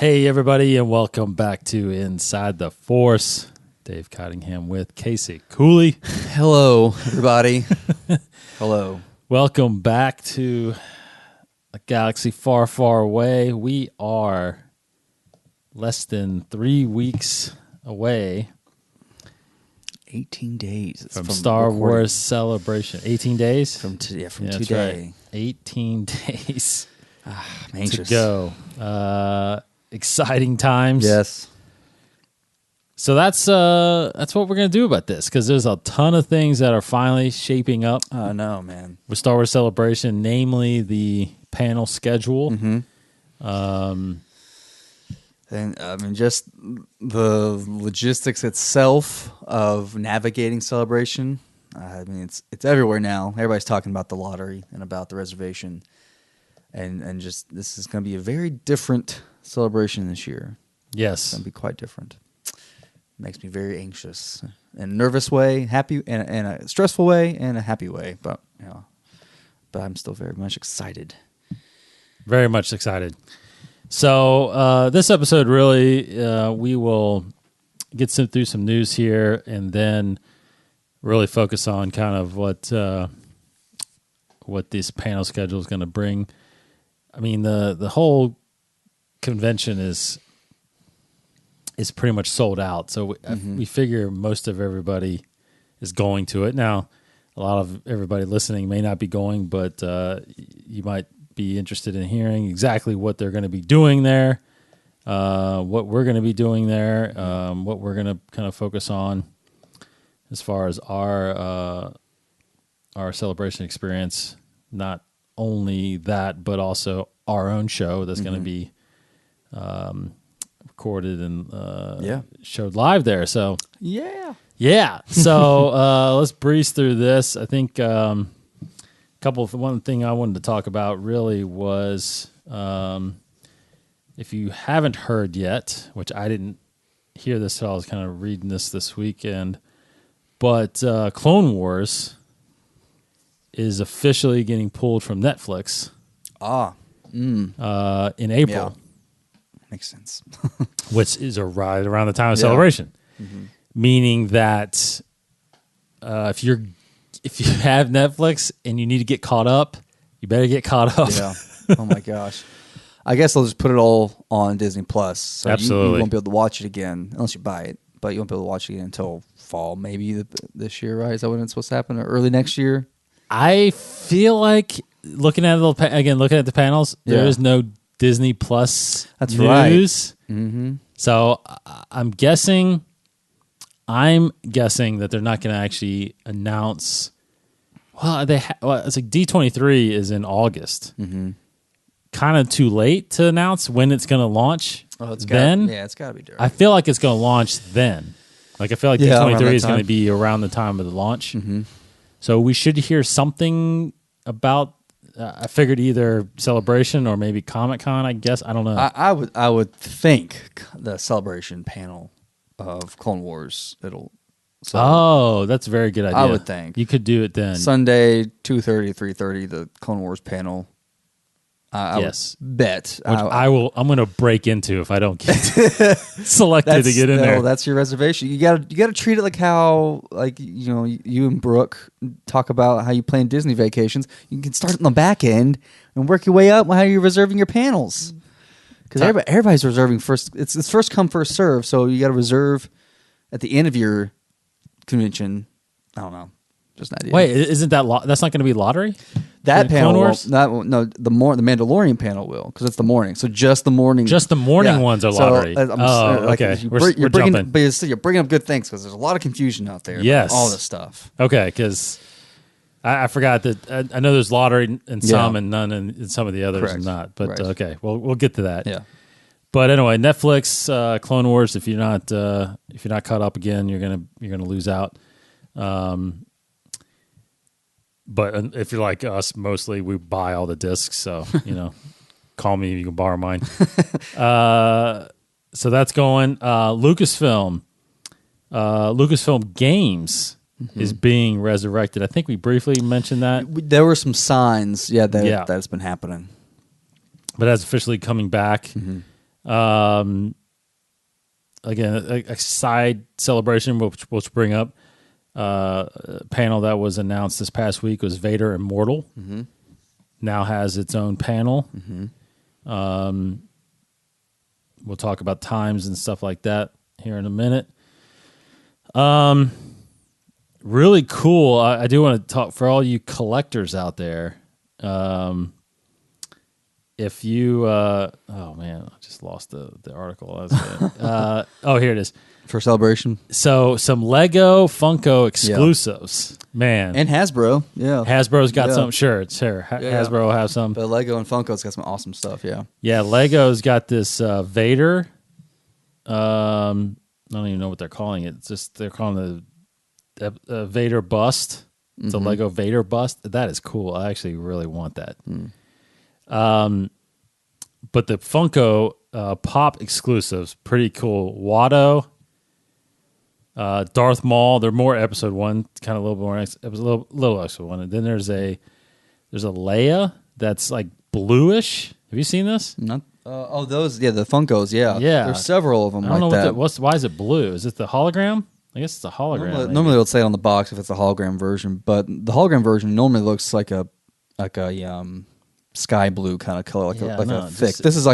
Hey, everybody, and welcome back to Inside the Force. Dave Cottingham with Casey Cooley. Hello, everybody. Hello. Welcome back to a galaxy far, far away. We are less than 3 weeks away 18 days from Star Wars Celebration. 18 days? From today. That's right. 18 days I'm anxious. to go. Exciting times. Yes. So that's what we're going to do about this, because there's a ton of things that are finally shaping up. Oh, no, man. With Star Wars Celebration, namely the panel schedule. Mm-hmm. And I mean, just the logistics itself of navigating Celebration. I mean, it's everywhere now. Everybody's talking about the lottery and about the reservation, and just this is going to be a very different Celebration this year. Yes, it's going to be quite different. Makes me very anxious, in a nervous way, happy, and a stressful way, and a happy way. But but I'm still very much excited. Very much excited. So this episode, really, we will get through some news here, and then really focus on kind of what this panel schedule is going to bring. I mean, the whole convention is pretty much sold out, so we figure most of everybody is going to it. Now, a lot of everybody listening may not be going, but you might be interested in hearing exactly what they're going to be doing there, what we're going to be doing there, what we're going to kind of focus on as far as our celebration experience. Not only that, but also our own show that's going to be recorded and showed live there. So yeah. So let's breeze through this. I think one thing I wanted to talk about really was, if you haven't heard yet, which I didn't hear this till I was kind of reading this weekend, but Clone Wars is officially getting pulled from Netflix. In April. Yeah. Makes sense. Which is right around the time of Celebration. Mm-hmm. Meaning that if you have Netflix and you need to get caught up, you better get caught up. Yeah. Oh my gosh. I guess I'll just put it all on Disney Plus. So absolutely. You won't be able to watch it again unless you buy it, but you won't be able to watch it again until fall, maybe this year, right? Is that when it's supposed to happen? Or early next year? I feel like looking at the panels, there is no Disney Plus That's news. Right. Mm-hmm. So I'm guessing that they're not going to actually announce. Well, it's like D23 is in August. Mm-hmm. Kind of too late to announce when it's going to launch. Oh, it's then. It's got to be during. I feel like it's going to launch then. Like I feel like D23 is going to be around the time of the launch. Mm-hmm. So we should hear something about. I figured either Celebration or maybe Comic-Con. I guess I don't know. I would think the Celebration panel of Clone Wars. That's a very good idea. I would think you could do it then. Sunday 2:30, 3:30, the Clone Wars panel. Yes, I would bet. I'm going to break into if I don't get selected to get in there. That's your reservation. You got to treat it like how you and Brooke talk about how you plan Disney vacations. You can start on the back end and work your way up how you're reserving your panels. Because everybody's reserving first. It's first come first serve. So you got to reserve at the end of your convention. I don't know. Just an idea. Wait, isn't that that's not going to be lottery? That panel the Mandalorian panel will, because it's the morning. So just the morning. Just the morning ones are lottery. Okay. We're jumping. But you're bringing up good things, because there's a lot of confusion out there. Yes. About all this stuff. Okay, because I forgot that I know there's lottery in some and none in some of the others. Correct. And not. But right. Okay, we'll get to that. Yeah. But anyway, Netflix Clone Wars. If you're not caught up again, you're gonna lose out. But if you're like us, mostly we buy all the discs, so call me. You can borrow mine. So that's going. Lucasfilm Games is being resurrected. I think we briefly mentioned that. There were some signs, that's been happening. But that's officially coming back. Again, a side celebration, which we'll bring up. A panel that was announced this past week was Vader Immortal. Now has its own panel. We'll talk about times and stuff like that here in a minute. Really cool. I do want to talk for all you collectors out there. If you, oh man, I just lost the article. I was gonna, oh, here it is. For Celebration. So some Lego Funko exclusives, man, And Hasbro, yeah. Hasbro's got some. Sure, it's here. Hasbro will have some. But Lego and Funko's got some awesome stuff, yeah. Yeah, Lego's got this Vader. I don't even know what they're calling it. It's just they're calling the Vader bust. It's a Lego Vader bust. That is cool. I actually really want that. But the Funko Pop exclusives, pretty cool. Watto, Darth Maul. They're more episode 1, kind of a little more little episode 1. And then there's a Leia that's like bluish. Have you seen this? Not. Those, the Funkos, yeah. There's several of them I don't like know that. why is it blue? Is it the hologram? I guess it's a hologram. Normally they'll say it on the box if it's a hologram version, but the hologram version normally looks like a sky blue kind of color, a thick. This is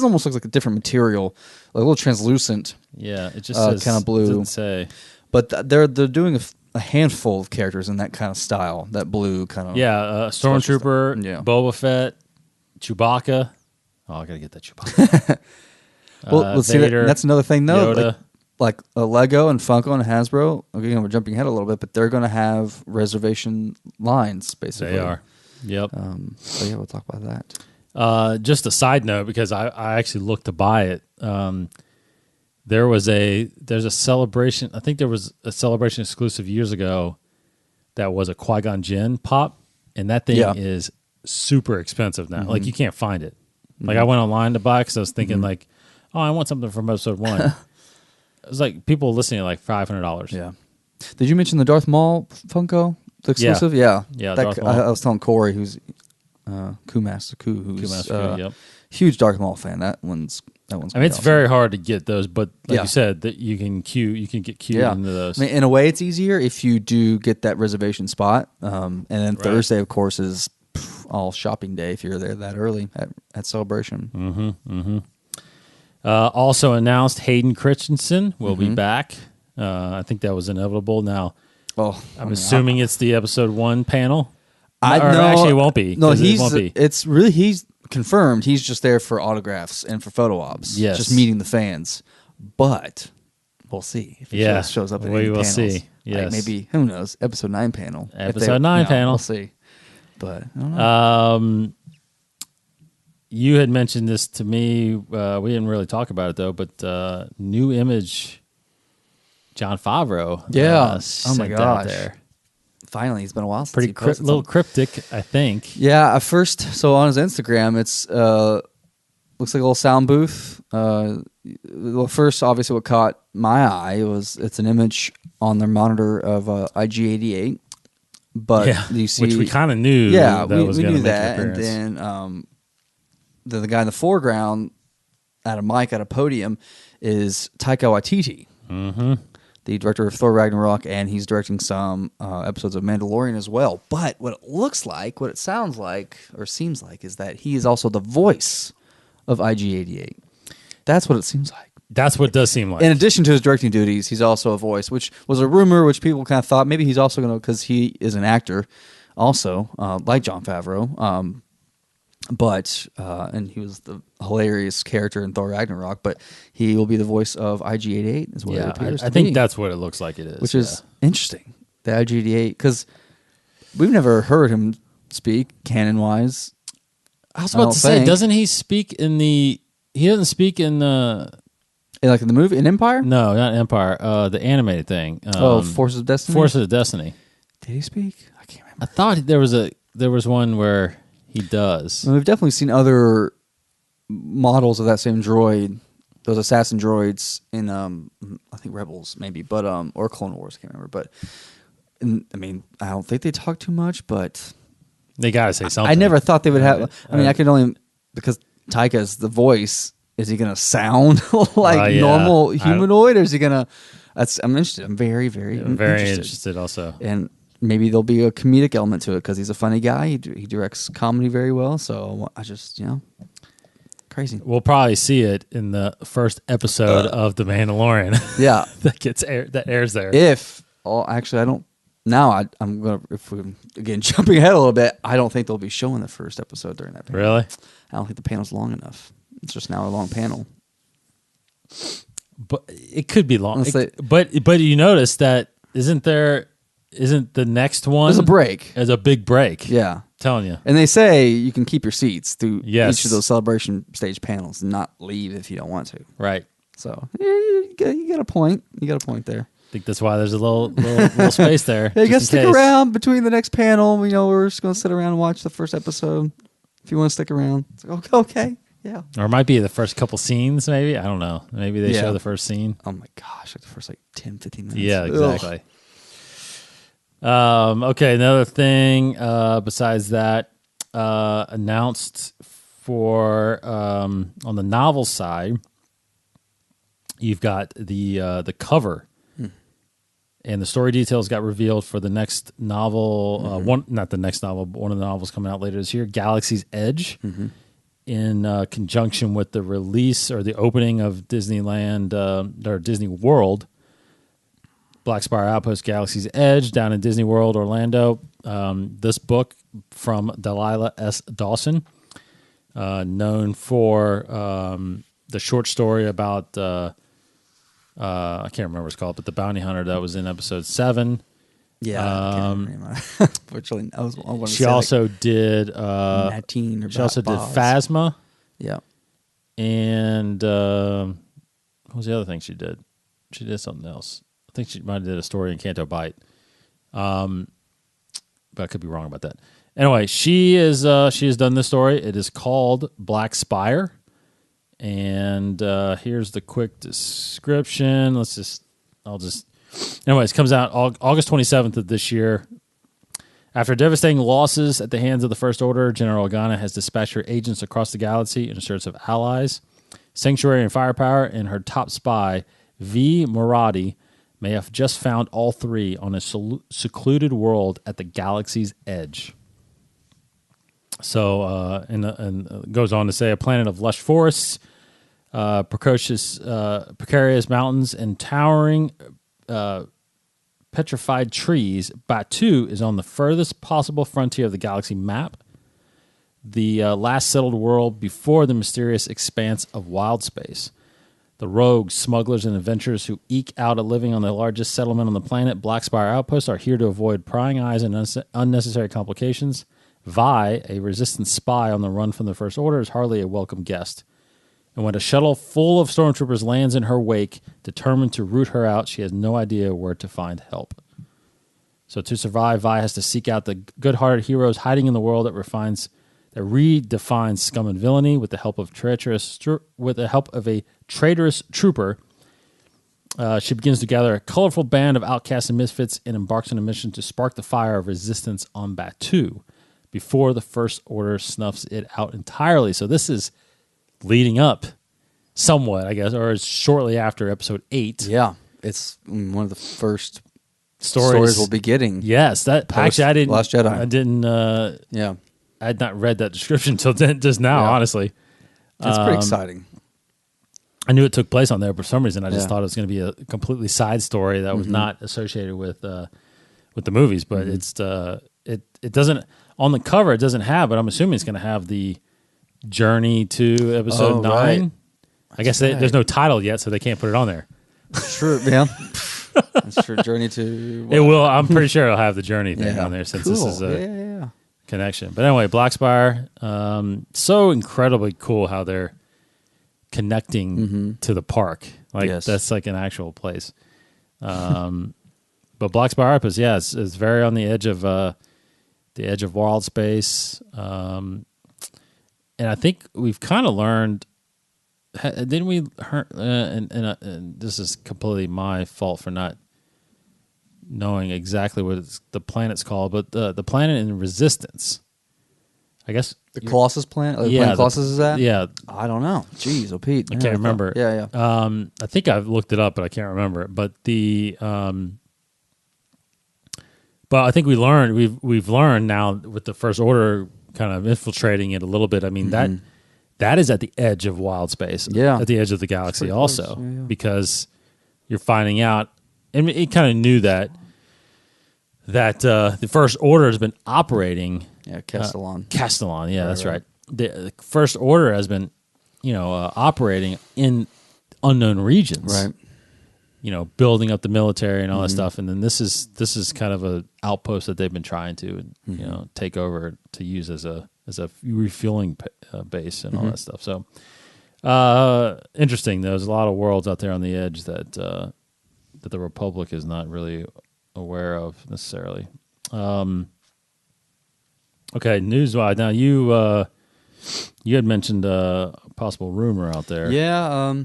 almost looks like a different material, like a little translucent. Yeah, it just says kind of blue. It doesn't say. But they're doing a handful of characters in that kind of style, that blue kind of. Yeah, Stormtrooper, Yeah. Boba Fett, Chewbacca. Oh, I gotta get that Chewbacca. Well, let's see. That's another thing, though. Yoda. Like Lego and Funko and Hasbro. Again, we're jumping ahead a little bit, but they're going to have reservation lines, basically. They are. Yep. So yeah, we'll talk about that. Just a side note, because I actually looked to buy it. There's a celebration. I think there was a celebration exclusive years ago that was a Qui-Gon Jinn pop, and that thing is super expensive now. Like you can't find it. Like I went online to buy because I was thinking like, oh, I want something from episode 1. It was like people listening at like $500. Yeah. Did you mention the Darth Maul Funko? The exclusive? Yeah. Yeah. That, I was telling Corey, who's Kumaster Ku, who's yep. huge Darth Maul fan. That one's. I mean, it's awesome. very hard to get those, but like you said, that you can get queued into those. I mean, in a way, it's easier if you do get that reservation spot. And then Thursday, of course, is all shopping day if you're there that early at Celebration. Also announced Hayden Christensen will be back. I think that was inevitable. Now, I'm assuming it's the episode 1 panel. Actually, it won't be. No, he's confirmed. He's just there for autographs and for photo ops. Yes, just meeting the fans. But we'll see if he shows up. We will panels. See. Yes, like maybe who knows? Episode 9 panel. Episode 9 panel. We'll see. But I don't know. You had mentioned this to me. We didn't really talk about it though, but new image, Jon Favreau. Oh my gosh! Out there. Finally, it's been a while since pretty little cryptic, I think. Yeah, at first, so on his Instagram, it's looks like a little sound booth. Well, first, obviously, what caught my eye it's an image on their monitor of IG-88. But you see, which we kind of knew. Yeah, we knew that, and then the guy in the foreground at a mic at a podium is Taika Waititi, the director of Thor Ragnarok, and he's directing some episodes of Mandalorian as well. But what it looks like, what it sounds like, or seems like, is that he is also the voice of IG-88. That's what it seems like. That's what it does seem like. In addition to his directing duties, he's also a voice, which was a rumor, which people kind of thought maybe he's also going to, because he is an actor also, like Jon Favreau. And he was the hilarious character in Thor Ragnarok, but he will be the voice of IG-88 is what it appears I think that's what it looks like it is. Which is interesting, the IG-88, because we've never heard him speak canon-wise. I was about to say, doesn't he speak in the... He doesn't speak in the... Like in the movie, in Empire? No, not Empire. The animated thing. Forces of Destiny? Forces of Destiny. Did he speak? I can't remember. I thought there was one where he does. Well, we've definitely seen other models of that same droid, those assassin droids in, I think Rebels maybe, but or Clone Wars, I can't remember. But I mean, I don't think they talk too much, but they gotta say something. I never thought they would have. I mean, I could only because Taika is the voice. Is he gonna sound like normal humanoid, or is he gonna? I'm interested. I'm very, very, interested also. And maybe there'll be a comedic element to it because he's a funny guy. He directs comedy very well. So I just, crazy. We'll probably see it in the first episode of The Mandalorian. Yeah, that airs there. Actually, I don't. Now I'm gonna. If we're again jumping ahead a little bit, I don't think they'll be showing the first episode during that panel. Really? I don't think the panel's long enough. It's just now a long panel. But it could be long. But you notice that isn't the next one? There's a break. There's a big break. Yeah. I'm telling you. And they say you can keep your seats through Yes. each of those celebration stage panels and not leave if you don't want to. Right. So you got a point. You got a point there. I think that's why there's a little space there. Hey, you got to stick around between the next panel. We're just going to sit around and watch the first episode. If you want to stick around. It's like, okay. Yeah. Or it might be the first couple scenes, maybe. I don't know. Maybe they show the first scene. Oh, my gosh. Like the first 10, 15 minutes. Yeah, exactly. Okay, another thing besides that, announced for on the novel side, you've got the cover. And the story details got revealed for the next novel. Not the next novel, but one of the novels coming out later this year, Galaxy's Edge. In conjunction with the release or the opening of Disneyland or Disney World, Black Spire Outpost Galaxy's Edge down in Disney World, Orlando. This book from Delilah S. Dawson, known for the short story about, I can't remember what it's called, but the bounty hunter that was in episode 7. Yeah, I can't remember. Virtually, she also did. Natine or she also did Phasma. Yeah, and what was the other thing she did? She did something else. I think she might have did a story in Canto Bight. But I could be wrong about that. Anyway, she has done this story. It is called Black Spire, and here's the quick description. Anyways, it comes out August 27th of this year. After devastating losses at the hands of the First Order, General Organa has dispatched her agents across the galaxy in search of allies, sanctuary, and firepower, and her top spy, V. Muradi, may have just found all three on a secluded world at the galaxy's edge. So, and goes on to say, a planet of lush forests, precarious mountains, and towering petrified trees, Batu is on the furthest possible frontier of the galaxy map, the last settled world before the mysterious expanse of wild space. The rogues, smugglers, and adventurers who eke out a living on the largest settlement on the planet, Black Spire Outpost, are here to avoid prying eyes and unnecessary complications. Vi, a resistance spy on the run from the First Order, is hardly a welcome guest. And when a shuttle full of stormtroopers lands in her wake, determined to root her out, she has no idea where to find help. So to survive, Vi has to seek out the good-hearted heroes hiding in the world that redefines scum and villainy with the help of a traitorous trooper. She begins to gather a colorful band of outcasts and misfits and embarks on a mission to spark the fire of resistance on Batu before the First Order snuffs it out entirely. So this is leading up somewhat, I guess, or it's shortly after episode 8. Yeah, it's one of the first stories we'll be getting. Yes, that actually I didn't. Last Jedi. I didn't. Yeah, I had not read that description until just now. Yeah. Honestly, it's pretty exciting. I knew it took place on there, but for some reason I just thought it was going to be a completely side story that was not associated with the movies. But it's it doesn't on the cover. It doesn't have, but I'm assuming it's going to have the journey to episode 9. Right. I guess there's no title yet, so they can't put it on there. True. Yeah. That's true. Journey to. It will. I'm pretty sure it'll have the journey thing on there since this is a connection. But anyway, Black Spire, so incredibly cool how they're connecting to the park. Like that's like an actual place. But Black Spire Outpost, it's very on the edge of wild space. And I think we've kind of learned. Didn't we? And this is completely my fault for not knowing exactly what the planet's called, but the planet in Resistance. I guess The Colossus planet? The yeah, planet Colossus is that? Yeah, I don't know. Jeez, Pete. I can't remember. Yeah. I think I've looked it up, but I can't remember it. But but I think we've learned now with the First Order kind of infiltrating it a little bit. I mean that is at the edge of wild space, at the edge of the galaxy, also because you're finding out, and it kind of knew that the First Order has been operating. Yeah, Castellan. Castellan, yeah, that's right. The First Order has been, operating in unknown regions, right? Building up the military and all that stuff, and then this is kind of a outpost that they've been trying to, take over to use as a refueling base and all that stuff. So, interesting. There's a lot of worlds out there on the edge that the Republic is not really aware of necessarily. Okay, news-wise. Now, you had mentioned a possible rumor out there. Yeah,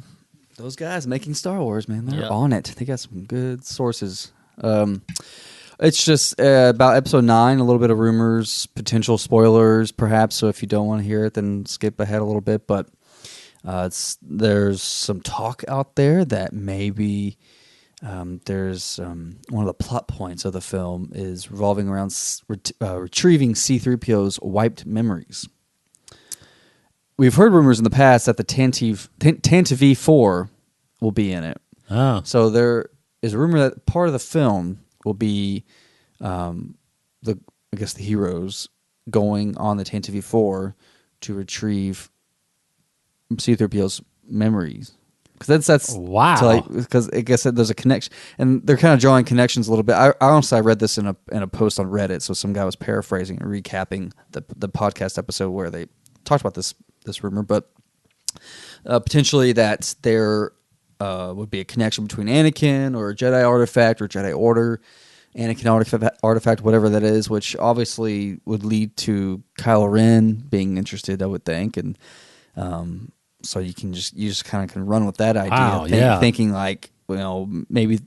those guys making Star Wars, man, they're on it. They got some good sources. It's just about Episode 9, a little bit of rumors, potential spoilers, perhaps. So if you don't want to hear it, then skip ahead a little bit. But there's some talk out there that maybe there's one of the plot points of the film is revolving around retrieving C-3PO's wiped memories. We've heard rumors in the past that the Tantive 4 will be in it. Oh. So there is a rumor that part of the film will be the heroes going on the Tantive 4 to retrieve C-3PO's memories. Because that's wow. Because I guess there's a connection, and they're kind of drawing connections a little bit. I honestly read this in a post on Reddit, so some guy was paraphrasing and recapping the podcast episode where they talked about this rumor, but potentially that there would be a connection between Anakin or a Jedi artifact or Jedi Order, Anakin artifact, whatever that is, which obviously would lead to Kylo Ren being interested, I would think, and so you just kind of can run with that idea, wow, thinking like, maybe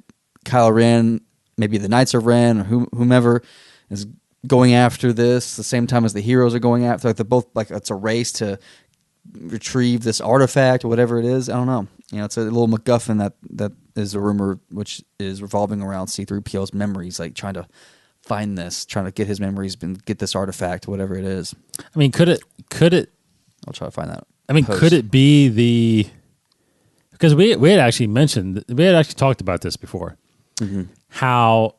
Kylo Ren, maybe the Knights of Ren, or whomever is going after this the same time as the heroes are going after. Like they're both like it's a race to retrieve this artifact or whatever it is. I don't know. It's a little MacGuffin that is a rumor which is revolving around C-3PO's memories, like trying to find this, trying to get his memories and get this artifact, whatever it is. I mean, could it? I'll try to find that. I mean, could it be because we had actually talked about this before, how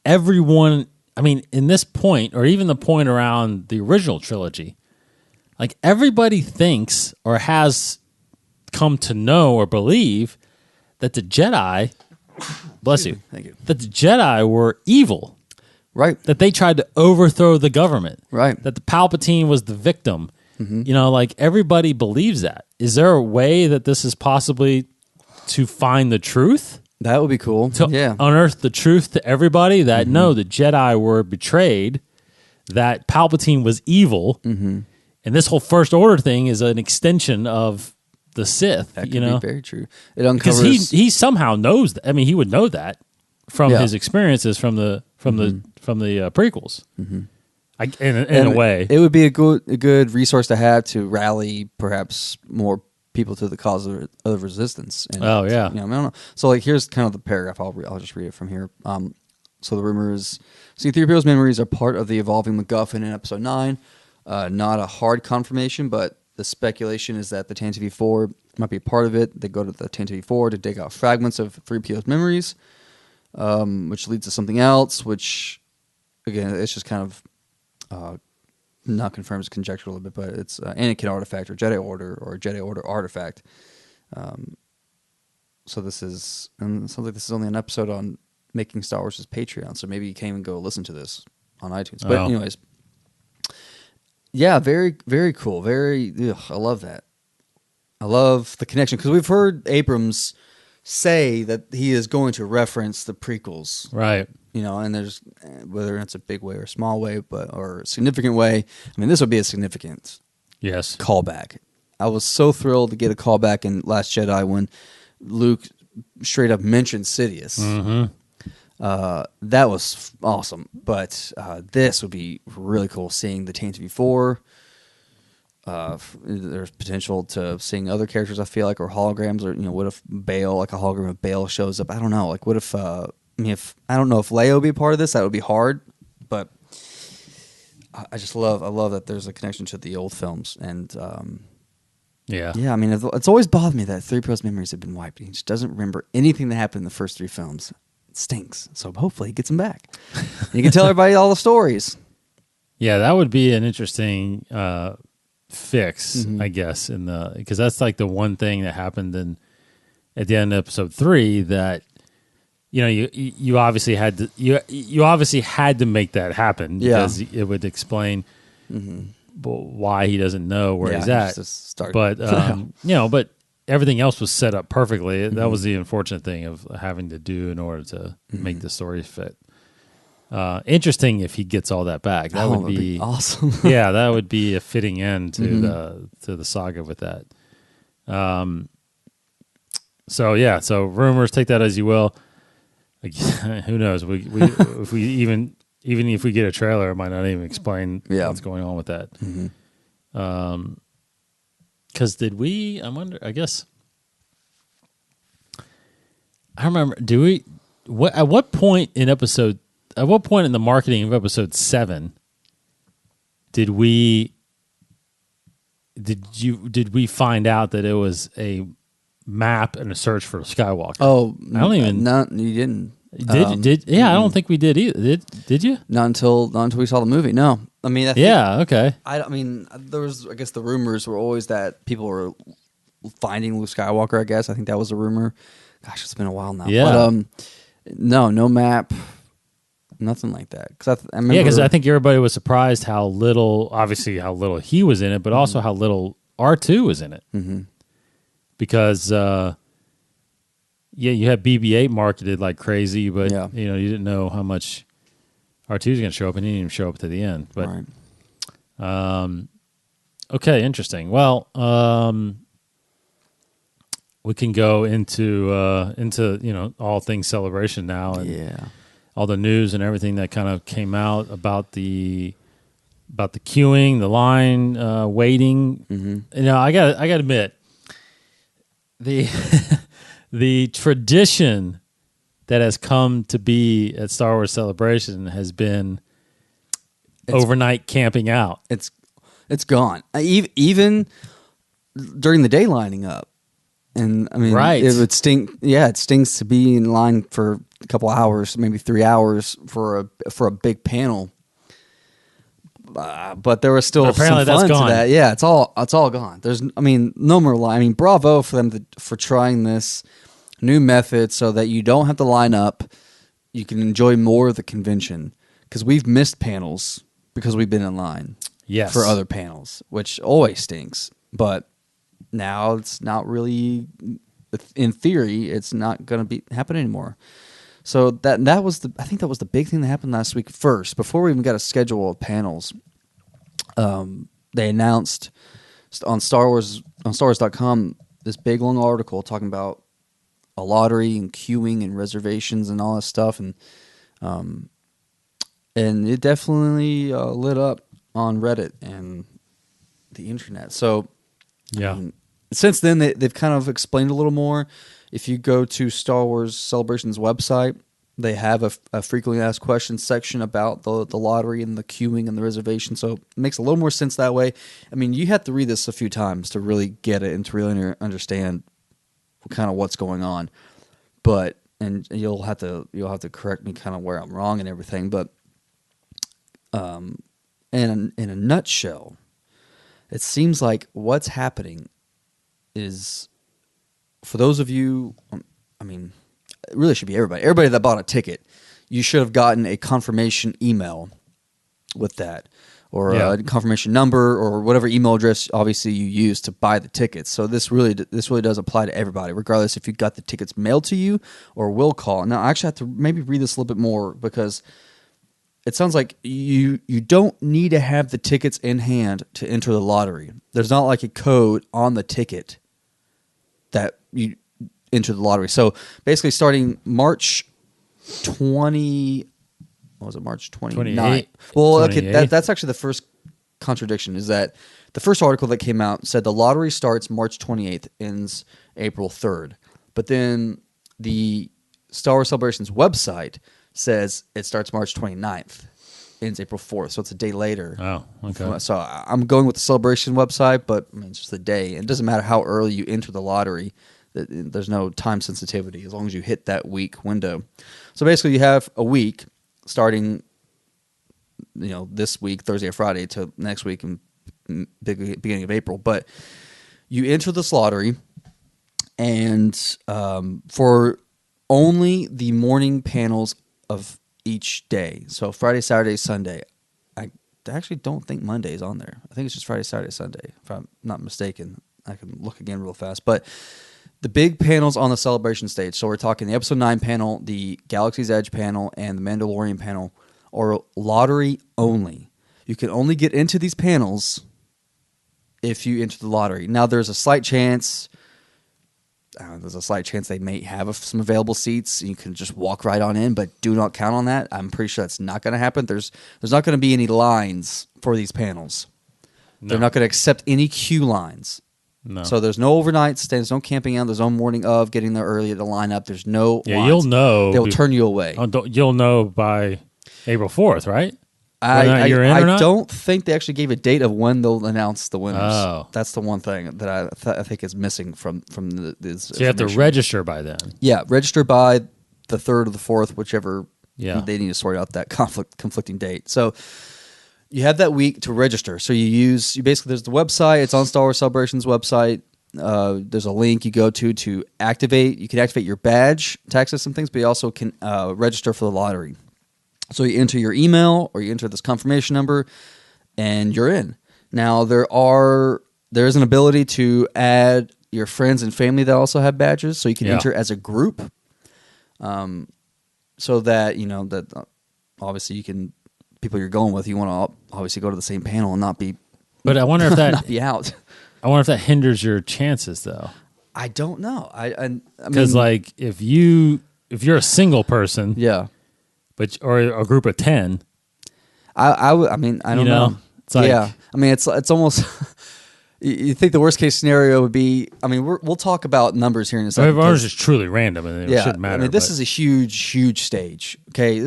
everyone, I mean, in this point, or even the point around the original trilogy, like everybody thinks or has come to know or believe that the Jedi, bless you, thank you, that the Jedi were evil, right? That they tried to overthrow the government, right? That the Palpatine was the victim. Like everybody believes that. Is there a way that this is possibly to find the truth? That would be cool. To unearth the truth to everybody that no, the Jedi were betrayed, that Palpatine was evil, and this whole First Order thing is an extension of the Sith. That could be very true. It uncovers because he somehow knows that. I mean, he would know that from his experiences from the prequels. In a way, it would be a good resource to have to rally perhaps more people to the cause of resistance. And, I don't know. So like, here's kind of the paragraph. I'll just read it from here. So the rumor is C-3PO's memories are part of the evolving MacGuffin in Episode 9. Not a hard confirmation, but the speculation is that the Tantive 4 might be a part of it. They go to the Tantive 4 to dig out fragments of 3PO's memories, which leads to something else, which, again, it's just kind of not confirmed, it's conjecture a little bit, but it's Anakin artifact or Jedi Order artifact. So this is, and it sounds like this is only an episode on making Star Wars' Patreon, so maybe you can't even go listen to this on iTunes. But anyways, yeah, very, very cool. I love that. I love the connection, because we've heard Abrams say that he is going to reference the prequels. Right. And there's, whether it's a big way or a small way, or a significant way. I mean, this would be a significant callback. I was so thrilled to get a callback in Last Jedi when Luke straight up mentioned Sidious. That was awesome. But this would be really cool, seeing the Tainted before. There's potential to seeing other characters, I feel like, or holograms, or what if Bale, like a hologram of Bale, shows up? I don't know. Like, what if? I don't know if Leia would be a part of this. That would be hard, but I love that there's a connection to the old films, and Yeah. I mean, it's always bothered me that 3PO's memories have been wiped. He just doesn't remember anything that happened in the first 3 films. It stinks. So hopefully he gets them back. You can tell everybody all the stories. Yeah, that would be an interesting fix, I guess, because that's like the one thing that happened at the end of episode 3 that you obviously had to you obviously had to make that happen because it would explain why he doesn't know where he's at. But but everything else was set up perfectly. That was the unfortunate thing of having to do in order to make the story fit. Interesting if he gets all that back. That would be awesome. Yeah, that would be a fitting end to the saga with that. So rumors, take that as you will. Who knows? If we even if we get a trailer, it might not even explain what's going on with that. Because did we? I wonder. I guess I remember. Do we? At what point in episode? At what point in the marketing of episode 7 did we find out that it was a map and a search for Skywalker? Oh, I don't even. No, you didn't. I don't think we did either. Did you? Not until we saw the movie. No, I mean, okay. I mean, there was. I guess the rumors were always that people were finding Luke Skywalker. I guess I think that was a rumor. Gosh, it's been a while now. Yeah. But no map. Nothing like that. Because I remember. Yeah, because I think everybody was surprised how little he was in it, but also how little R2 was in it. Mm-hmm. Because, you had BB-8 marketed like crazy, but you didn't know how much R2 was going to show up, and he didn't even show up to the end. But, okay, interesting. Well, we can go into all things Celebration now, and all the news and everything that kind of came out about the queuing, the line, waiting. Mm-hmm. I got to admit, the tradition that has come to be at Star Wars Celebration has been overnight camping out. It's gone. Even during the day lining up. And I mean, it would stink. Yeah, it stings to be in line for a couple hours, maybe 3 hours for a big panel. But there was still some fun to that. Yeah, it's all gone. There's, no more line. I mean, bravo for them for trying this new method so that you don't have to line up. You can enjoy more of the convention, because we've missed panels because we've been in line for other panels, which always stinks. But now it's not really, in theory, it's not going to be happen anymore. So that was I think that was the big thing that happened last week. First, before we even got a schedule of panels, they announced on StarWars.com this big long article talking about a lottery and queuing and reservations and all that stuff, and it definitely lit up on Reddit and the internet. So. Yeah. Since then, they've kind of explained a little more. If you go to Star Wars Celebration's website, they have a frequently asked questions section about the lottery and the queuing and the reservation. So it makes a little more sense that way. I mean, you have to read this a few times to really get it and to really understand kind of what's going on. And you'll have to correct me kind of where I'm wrong and everything. But in a nutshell, it seems like what's happening is, for those of you, it really should be everybody. Everybody that bought a ticket, you should have gotten a confirmation email with that, or a confirmation number, or whatever email address obviously you use to buy the tickets. So this really does apply to everybody, regardless if you got the tickets mailed to you or will call. Now, I actually have to maybe read this a little bit more, because it sounds like you don't need to have the tickets in hand to enter the lottery. There's not like a code on the ticket that you enter the lottery. So basically, starting March 20. What was it? March 29th. 28. Well, okay, 28th. that's actually the first contradiction. Is that the first article that came out said the lottery starts March 28th, ends April 3rd, but then the Star Wars Celebrations website says it starts March 29th, ends April 4th, so it's a day later. Oh, okay. So I'm going with the Celebration website, but I mean, it's just a day. It doesn't matter how early you enter the lottery. There's no time sensitivity as long as you hit that week window. So basically, you have a week starting, this week, Thursday or Friday, to next week and beginning of April. But you enter this lottery, and for only the morning panels of each day. So Friday, Saturday, Sunday. I actually don't think Monday is on there. I think it's just Friday, Saturday, Sunday, if I'm not mistaken. I can look again real fast. But the big panels on the Celebration stage, so we're talking the Episode 9 panel, the Galaxy's Edge panel, and the Mandalorian panel, are lottery only. You can only get into these panels if you enter the lottery. Now, there's a slight chance they may have some available seats. You can just walk right on in, but do not count on that. I'm pretty sure that's not going to happen. There's not going to be any lines for these panels. No. They're not going to accept any queue lines. No. So there's no overnight stay, there's no camping out, there's no morning of getting there early to line up. There's no lines. You'll know. They'll turn you away. You'll know by April 4th, right? I don't think they actually gave a date of when they'll announce the winners. Oh. That's the one thing that I think is missing from this. So you have to register by then. Yeah, register by the 3rd or the 4th, whichever. Yeah. They need to sort out that conflicting date. So you have that week to register. So you basically, there's the website. It's on Star Wars Celebrations website. There's a link you go to activate. You can activate your badge to access some things, but you also can register for the lottery. So you enter your email or you enter this confirmation number, and you're in. Now there is an ability to add your friends and family that also have badges, so you can enter as a group. So that that obviously people you're going with, you want to obviously go to the same panel and not be. But I wonder if that not be out. I wonder if that hinders your chances, though. I don't know. I because like if you're a single person, yeah. Or a group of 10. I don't know. It's like, yeah. I mean, it's almost. You think the worst case scenario would be? I mean, we'll talk about numbers here in a second. Ours is truly random, and it shouldn't matter. I mean, this is a huge stage. Okay,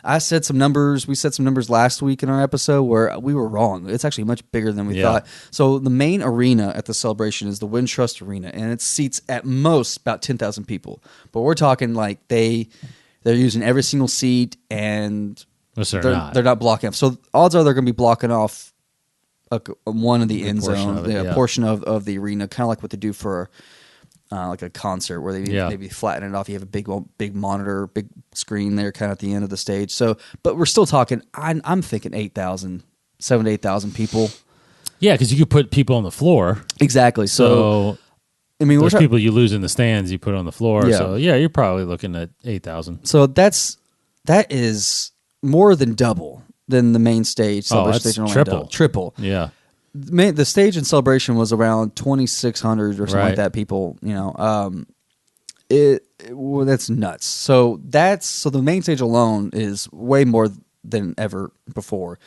I said some numbers. We said some numbers last week in our episode where we were wrong. It's actually much bigger than we thought. So the main arena at the Celebration is the Wintrust Arena, and it seats at most about 10,000 people. But we're talking like they're using every single seat, and they're not blocking off. So odds are they're going to be blocking off one of the end zone, a portion of the arena, kind of like what they do for like a concert, where they maybe flatten it off. You have a big monitor, big screen there, kind of at the end of the stage. So, but we're still talking. I'm thinking 7,000 to 8,000 people. Yeah, because you could put people on the floor. Exactly. So I mean, there's people you lose in the stands, you put on the floor. Yeah. So you're probably looking at 8,000. So that is more than double than the main stage. Celebration stage in Orlando. Triple. Yeah. The stage in Celebration was around 2,600 or something like that. People, that's nuts. So the main stage alone is way more than ever before.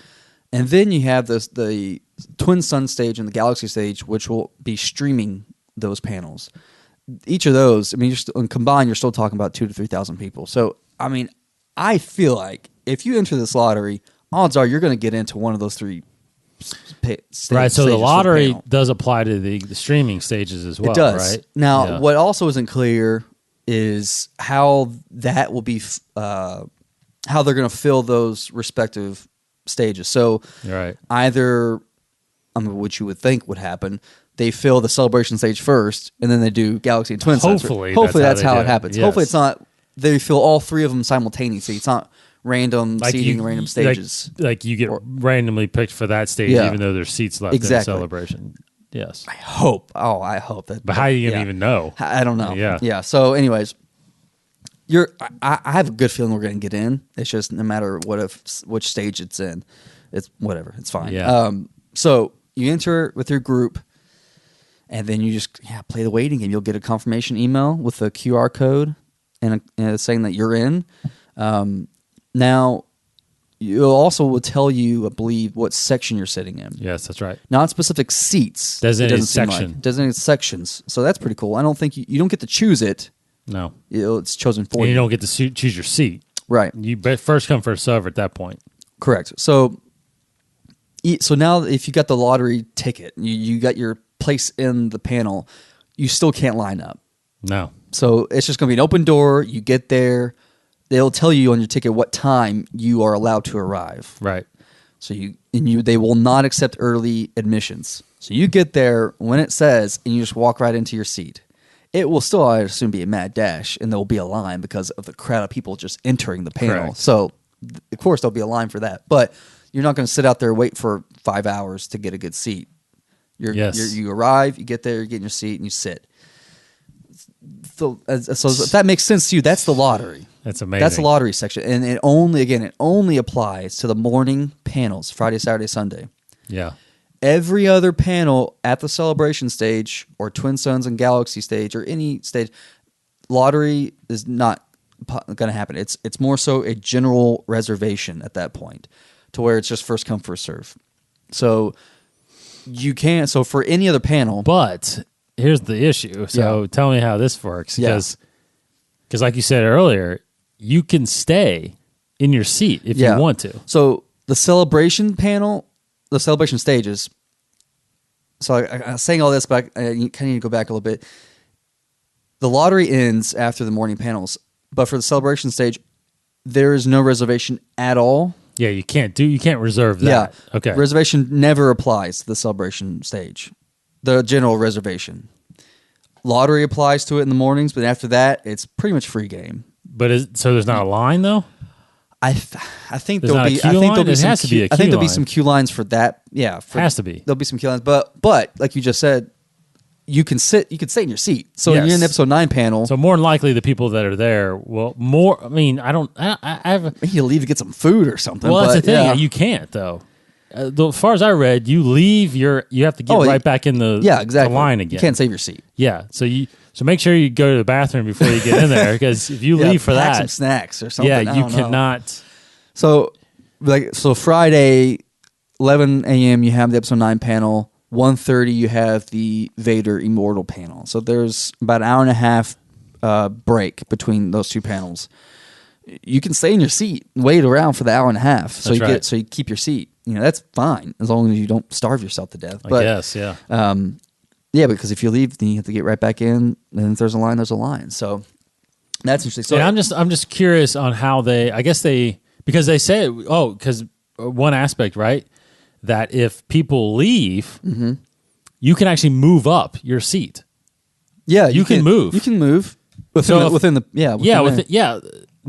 And then you have the Twin Sun stage and the Galaxy stage, which will be streaming those panels. Each of those, I mean, combined, you're still talking about 2,000 to 3,000 people. So, I mean, I feel like if you enter this lottery, odds are you're going to get into one of those three stages. Right, so the lottery does apply to the streaming stages as well, it does. Right? Now, what also isn't clear is how that will be, how they're going to fill those respective stages. So, either, what you would think would happen, they fill the Celebration stage first, and then they do Galaxy and Twin Suns. Hopefully that's how it happens. Yes. Hopefully it's not, they fill all three of them simultaneously. It's not random seating, random stages. Like you get randomly picked for that stage, even though there's seats left in the Celebration. Yes. I hope that. But how are you going to even know? I don't know. Yeah. So anyways, I have a good feeling we're going to get in. It's just no matter which stage it's in. It's whatever. It's fine. Yeah. So you enter with your group, and then you just play the waiting game. You'll get a confirmation email with a QR code and saying that you're in. Now, it also will tell you, I believe, what section you're sitting in. Yes, that's right. Not specific seats. Designated section. Designated sections. So that's pretty cool. I don't think you don't get to choose it. No. It's chosen for And you. you don't get to choose your seat. Right. You first come, first serve at that point. Correct. So now if you got the lottery ticket, you got your place in the panel, you still can't line up. No. So it's just going to be an open door. You get there. They'll tell you on your ticket what time you are allowed to arrive. Right. So they will not accept early admissions. So you get there when it says, and you just walk right into your seat. It will still, I assume, be a mad dash, and there will be a line because of the crowd of people just entering the panel. Correct. So, of course, there'll be a line for that. But you're not going to sit out there and wait for 5 hours to get a good seat. You arrive, you get there, you get in your seat, and you sit. So if that makes sense to you, that's the lottery. That's amazing. That's the lottery section. And it only applies to the morning panels, Friday, Saturday, Sunday. Yeah. Every other panel at the celebration stage or Twin Suns and Galaxy stage or any stage, lottery is not going to happen. It's more so a general reservation at that point, to where it's just first come, first serve. So you can't. So for any other panel, but here's the issue. So tell me how this works, because like you said earlier, you can stay in your seat if you want to. So the celebration panel. The celebration stages. So I was saying all this, but you kind of need to go back a little bit. The lottery ends after the morning panels, but for the celebration stage, there is no reservation at all. Yeah, you can't reserve that. Yeah. Okay. Reservation never applies to the celebration stage. The general reservation. Lottery applies to it in the mornings, but after that, it's pretty much free game. But so there's not a line though? I think There's there'll not be. a queue I think line? there'll be It some. has to be a I think queue there'll be line. some queue lines for that. Yeah, Has to be. There'll be some queue lines, but like you just said, you can sit. You can stay in your seat. So when you're in the episode 9 panel, So more than likely, the people that are there will more. I mean, I have. maybe you leave to get some food or something. Well, that's but, the thing. yeah. You can't though. As far as I read, you leave you have to get right back in the exactly. the line again. You can't save your seat. Yeah. So make sure you go to the bathroom before you get in there, because if you leave for pack that, some snacks or something. yeah, I you don't know. cannot. So Friday, 11 a.m. you have the episode 9 panel. 1:30 you have the Vader Immortal panel. So there's about an hour and a half break between those two panels. You can stay in your seat and wait around for the hour and a half. So you keep your seat. That's fine as long as you don't starve yourself to death. I guess, yeah. Because if you leave, then you have to get right back in. And if there's a line, there's a line. So that's interesting. So and I'm just curious on how because they say, because one aspect, right, that if people leave, you can actually move up your seat. Yeah, you can move. You can move within the.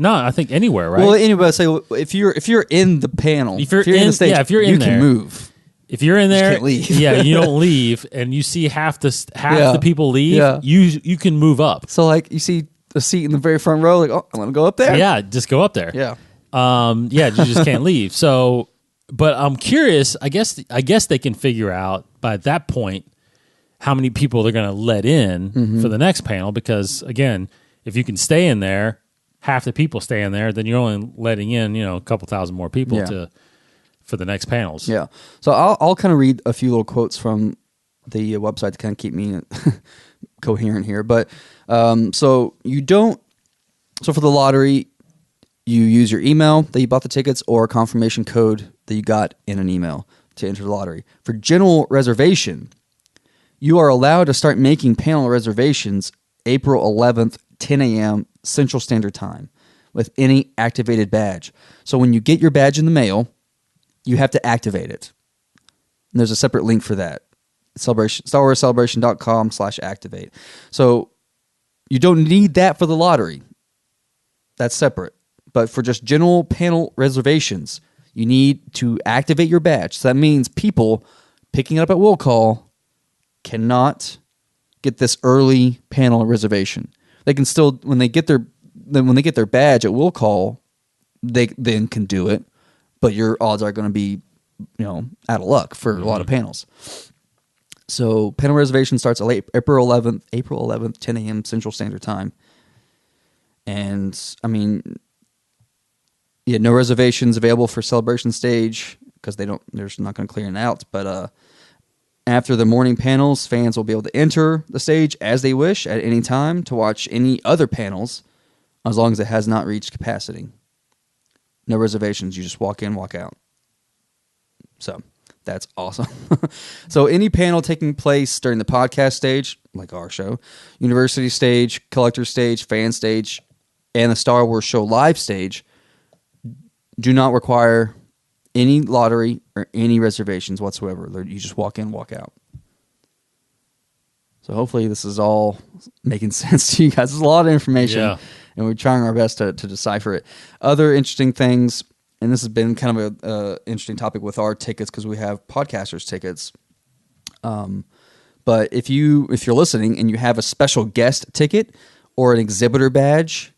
No, I think anywhere, right? Well, anyway, so if you're in the panel, if you're in the stage, you there, can move. If you're in there, you can't leave. you don't leave, and you see half the people leave, you can move up. So like you see a seat in the very front row, like, oh, I'm gonna go up there. Yeah, just go up there. Yeah. You just can't leave. So, but I'm curious. I guess they can figure out by that point how many people they're going to let in for the next panel. Because again, if you can stay in there, half the people stay in there, then you're only letting in a couple thousand more people for the next panels. Yeah. So I'll kind of read a few little quotes from the website to kind of keep me coherent here. But so for the lottery, you use your email that you bought the tickets or a confirmation code that you got in an email to enter the lottery. For general reservation, you are allowed to start making panel reservations April 11th, 10 a.m. Central Standard Time with any activated badge. So when you get your badge in the mail, you have to activate it. And there's a separate link for that. StarWarsCelebration.com/activate. So you don't need that for the lottery. That's separate. But for just general panel reservations, you need to activate your badge. So that means people picking it up at will call cannot get this early panel reservation. They can still, when they get their badge at will call, they then can do it. But your odds are going to be, out of luck for a lot of panels. So panel reservation starts April 11th, 10 a.m. Central Standard Time. And I mean, Yeah, no reservations available for celebration stage because they're not going to clear it out. But after the morning panels, fans will be able to enter the stage as they wish at any time to watch any other panels, as long as it has not reached capacity. No reservations. You just walk in, walk out. So that's awesome. So any panel taking place during the podcast stage, like our show, university stage, collector stage, fan stage, and the Star Wars show live stage do not require any lottery or any reservations whatsoever. You just walk in, walk out. So hopefully this is all making sense to you guys. There's a lot of information, and we're trying our best to decipher it. Other interesting things, and this has been kind of a interesting topic with our tickets because we have podcasters' tickets. But if you're listening and you have a special guest ticket or an exhibitor badge,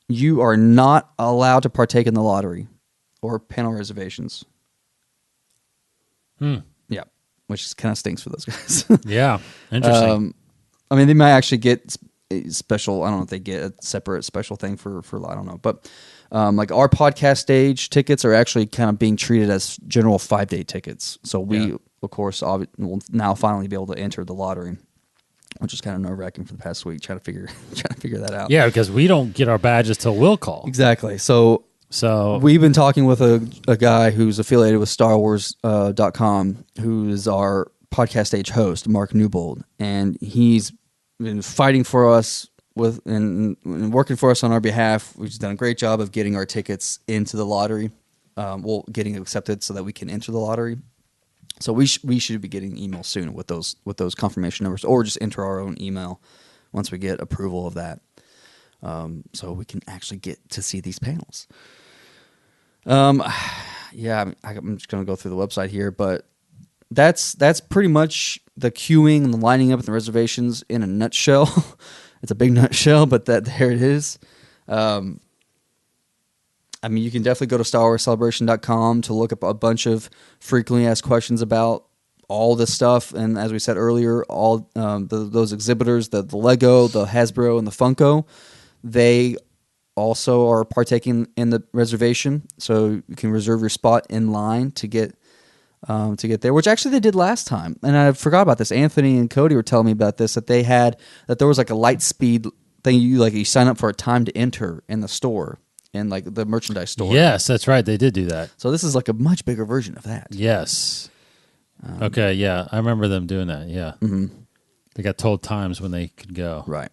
you are not allowed to partake in the lottery or panel reservations. Yeah, which kind of stinks for those guys. Yeah, interesting. I mean, they might actually get special. I don't know if they get a separate special thing for I don't know. But like our podcast stage tickets are actually kind of being treated as general 5-day tickets. So we, of course, will now finally be able to enter the lottery, which is kind of nerve-wracking for the past week, trying to figure that out. Yeah, because we don't get our badges till we'll call. Exactly. So we've been talking with a guy who's affiliated with StarWars.com, who is our podcast stage host, Mark Newbold, and he's been fighting for us and working for us on our behalf. We've done a great job of getting our tickets into the lottery, getting accepted so that we can enter the lottery. So we should be getting emails soon with those confirmation numbers, or just enter our own email once we get approval of that, so we can actually get to see these panels. I'm just going to go through the website here, but that's pretty much the queuing and the lining up and the reservations in a nutshell. It's a big nutshell, but there it is. I mean, you can definitely go to StarWarsCelebration.com to look up a bunch of frequently asked questions about all this stuff. And as we said earlier, all those exhibitors, the Lego, the Hasbro, and the Funko, they also are partaking in the reservation. So you can reserve your spot in line to get there, which actually they did last time. And I forgot about this. Anthony and Cody were telling me about this, that there was like a light speed thing. You sign up for a time to enter in the store. In like the merchandise store. Yes, that's right. They did do that. So this is like a much bigger version of that. Yes. Okay, yeah. I remember them doing that, yeah. Mm-hmm. They got told times when they could go. Right.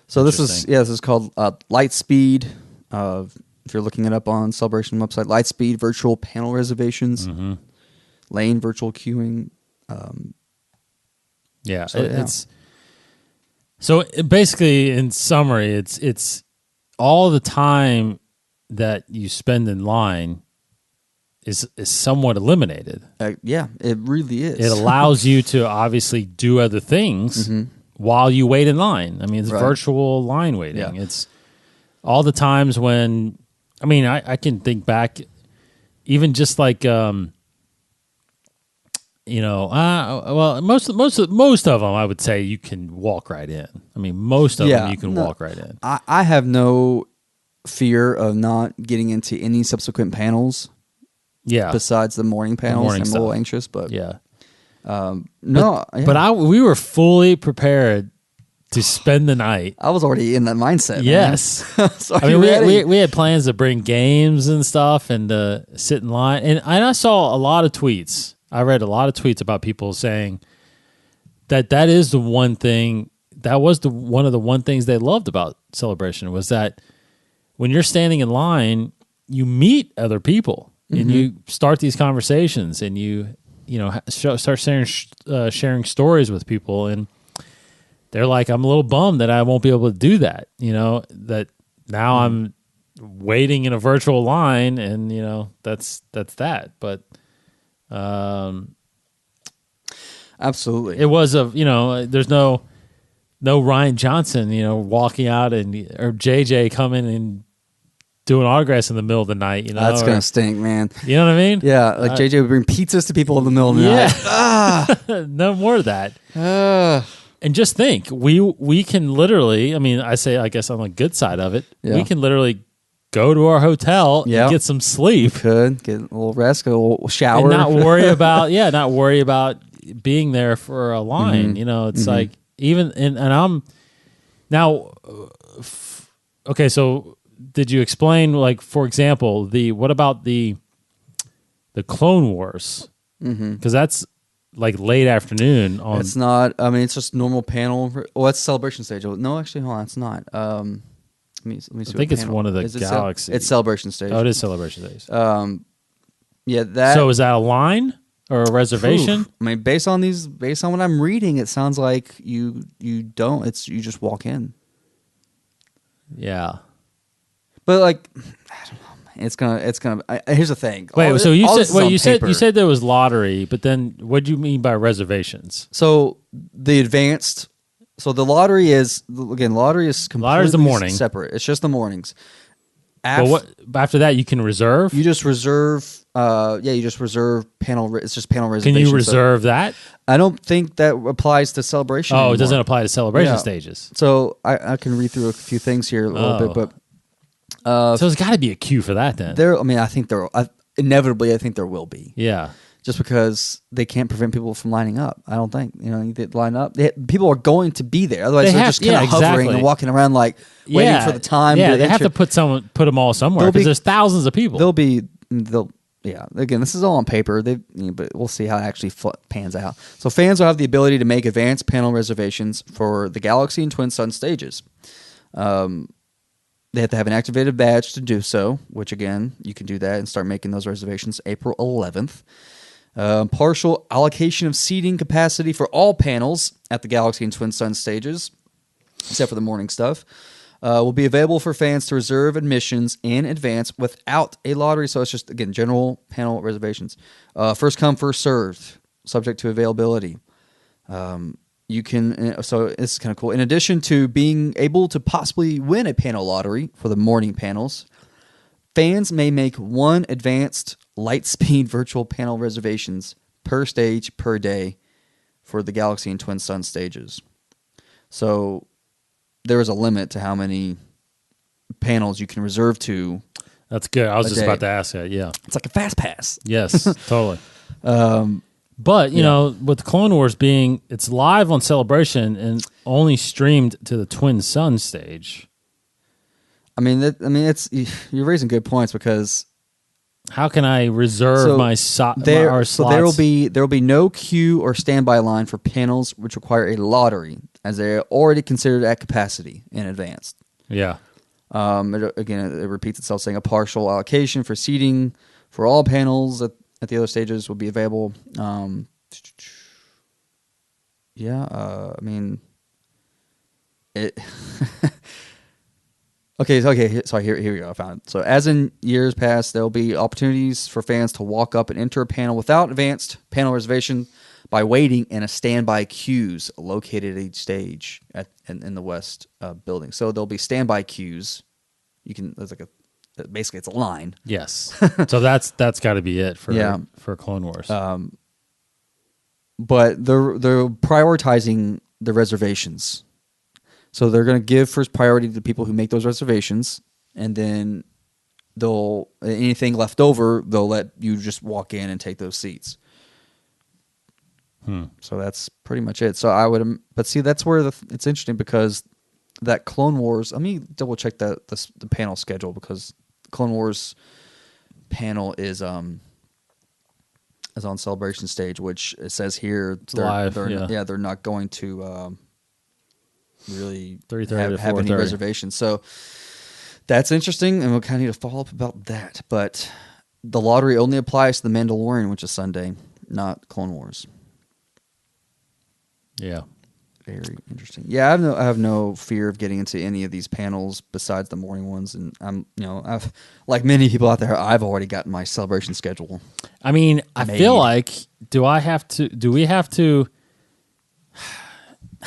So this is called Lightspeed. If you're looking it up on Celebration website, Lightspeed virtual panel reservations, lane virtual queuing. It's so basically in summary, it's all the time that you spend in line is somewhat eliminated. Yeah, it really is. It allows you to obviously do other things while you wait in line. I mean, it's virtual line waiting. Yeah. It's all the times when, I mean, I can think back, even just like, most of them, I would say you can walk right in. I mean, most of them you can walk right in. I have no fear of not getting into any subsequent panels. Yeah. Besides the morning panels, I'm a little anxious, but we were fully prepared to spend the night. I was already in that mindset. Yes. So I mean, we had plans to bring games and stuff and to sit in line. And I saw a lot of tweets. I read a lot of tweets about people saying that is the one thing, that was one of the one things they loved about Celebration, was that when you're standing in line, you meet other people and you start these conversations and you start sharing stories with people, and they're like, I'm a little bummed that I won't be able to do that. That now I'm waiting in a virtual line, and that's that. But absolutely, it was there's no Ryan Johnson, walking out or JJ coming and doing autographs in the middle of the night. That's gonna stink, man. You know what I mean? Yeah, like JJ would bring pizzas to people in the middle of the night. No more of that. And just think, we can literally, I mean, I guess on the good side of it, we can literally go to our hotel Yep. and get some sleep. Could get a little rest, get a little shower, And not worry about being there for a line. You know, it's like even and I'm now okay, so did you explain, like, for example, what about the Clone Wars? Because that's like late afternoon on. It's not. I mean, it's just normal panel. Well, it's celebration stage. No, actually, hold on, it's not. Let me see. I think it's one of the galaxies. It's celebration stage. Oh, it is celebration days. Yeah, that. So is that a line or a reservation? I mean, based on what I'm reading, it sounds like you don't. You just walk in. Yeah. But like, I don't know. It's gonna. Here's the thing. Wait, so you said there was lottery, but then what do you mean by reservations? So the advanced. So the lottery is completely Lottery's the morning. separate. It's just the mornings. After that, you can reserve. You just reserve. You just reserve panel. It's just panel reservation. Can you reserve that? I don't think that applies to celebration. Oh, it doesn't apply to celebration stages. So I can read through a few things here a little bit, but. So there's got to be a queue for that then. I think inevitably. I think there will be. Yeah. Just because they can't prevent people from lining up. I don't think. You line up. People are going to be there. Otherwise, they're just kind of hovering and walking around like waiting for the time. Yeah, they have to put them all somewhere because there's thousands of people. Again, this is all on paper. But we'll see how it actually pans out. So fans will have the ability to make advanced panel reservations for the Galaxy and Twin Sun stages. They have to have an activated badge to do so, which, again, you can do that and start making those reservations April 11th. Partial allocation of seating capacity for all panels at the Galaxy and Twin Sun stages, except for the morning stuff, will be available for fans to reserve admissions in advance without a lottery. So it's just, again, general panel reservations. First come, first served, subject to availability. You can, so this is kind of cool. In addition to being able to possibly win a panel lottery for the morning panels, fans may make one advanced light-speed virtual panel reservations per stage per day for the Galaxy and Twin Sun stages. So there is a limit to how many panels you can reserve to. That's good. I was just about to ask that. Yeah, it's like a fast pass. Yes, totally. But, you know, with Clone Wars being, it's live on Celebration and only streamed to the Twin Sun stage. I mean, you're raising good points because how can I reserve my slots? So there will be no queue or standby line for panels which require a lottery, as they are already considered at capacity in advance. Yeah. It repeats itself, saying a partial allocation for seating for all panels at the other stages will be available. I mean, it. Okay. Sorry, here we go. I found it. So, as in years past, there will be opportunities for fans to walk up and enter a panel without advanced panel reservation by waiting in a standby queues located at each stage in the west building. So there'll be standby queues. Basically it's a line. Yes. So that's got to be it for Clone Wars. But they're prioritizing the reservations. So they're going to give first priority to the people who make those reservations, and then anything left over, they'll let you just walk in and take those seats. So that's pretty much it. So but see, that's where it's interesting because that Clone Wars. Let me double check the panel schedule because Clone Wars panel is on Celebration stage, which it says here they're not going to really have any reservations. So that's interesting, and we'll kind of need to follow up about that. But the lottery only applies to The Mandalorian, which is Sunday, not Clone Wars. Yeah. Very interesting. Yeah, I have no fear of getting into any of these panels besides the morning ones, and I've like many people out there, I've already gotten my celebration schedule. I mean, I feel like do we have to?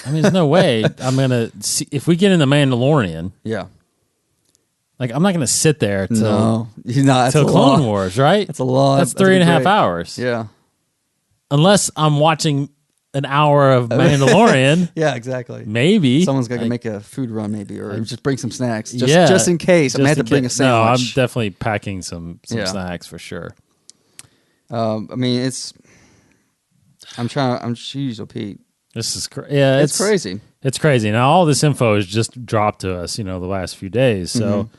I mean, there's no way I'm gonna see if we get in the Mandalorian. Yeah, like I'm not gonna sit there till Clone Wars, right? That's a lot. That's 3.5 hours. Yeah, unless I'm watching an hour of Mandalorian. Yeah, exactly. Maybe Someone's got to make a food run, maybe, or just bring some snacks, just in case. I may have to bring a sandwich. No, I'm definitely packing some snacks for sure. I mean, geez, Pete. This is it's crazy. It's crazy. Now all this info has just dropped to us, the last few days. So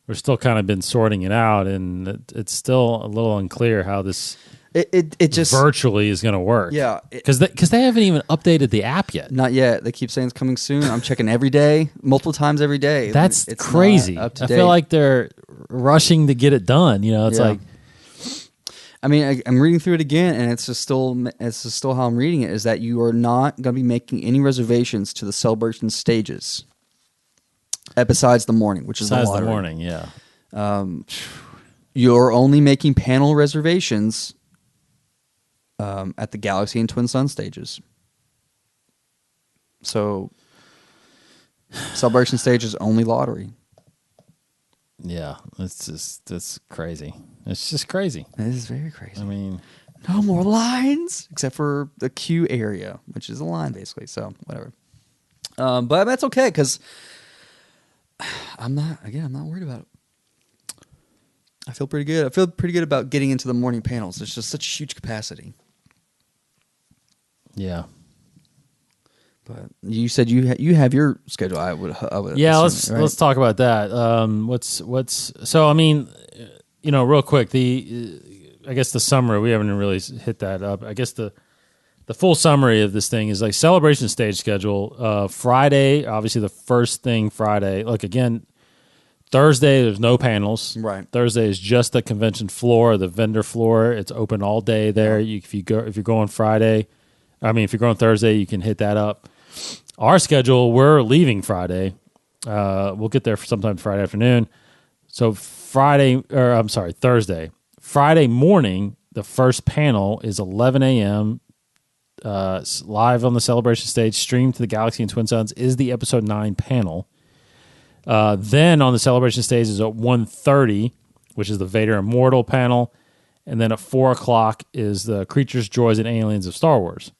we're still kind of been sorting it out, and it's still a little unclear how this it just virtually is going to work. Yeah, because they haven't even updated the app yet. Not yet. They keep saying it's coming soon. I'm checking every day, multiple times every day. It's crazy. Up to I date. feel like they're rushing to get it done. It's like. I mean, I'm reading through it again, and it's just still how I'm reading it, is that you are not going to be making any reservations to the celebration stages, besides the morning, which is besides the morning, yeah. You're only making panel reservations at the Galaxy and Twin Sun stages. So, celebration stage is only lottery. Yeah, that's crazy. It's just crazy. It is very crazy. I mean, no more lines except for the queue area, which is a line basically. So whatever. But that's okay because I'm not worried about it. I feel pretty good. I feel pretty good about getting into the morning panels. There's just such huge capacity. Yeah. But you said you have your schedule. I would. Yeah, assume, let's talk about that. What's so? I mean, real quick. I guess the summary, we haven't really hit that up. I guess the full summary of this thing is like celebration stage schedule. Friday, obviously the first thing Friday. Look again. Thursday, there's no panels. Right. Thursday is just the convention floor, the vendor floor. It's open all day there. If you're going Friday, if you're going Thursday, you can hit that up. Our schedule, we're leaving Friday. We'll get there sometime Friday afternoon. So Thursday. Friday morning, the first panel is 11 a.m. Live on the celebration stage, streamed to the Galaxy and Twin Suns, is the Episode 9 panel. Then on the celebration stage is at 1:30, which is the Vader Immortal panel. And then at 4 o'clock is the Creatures, Droids, and Aliens of Star Wars.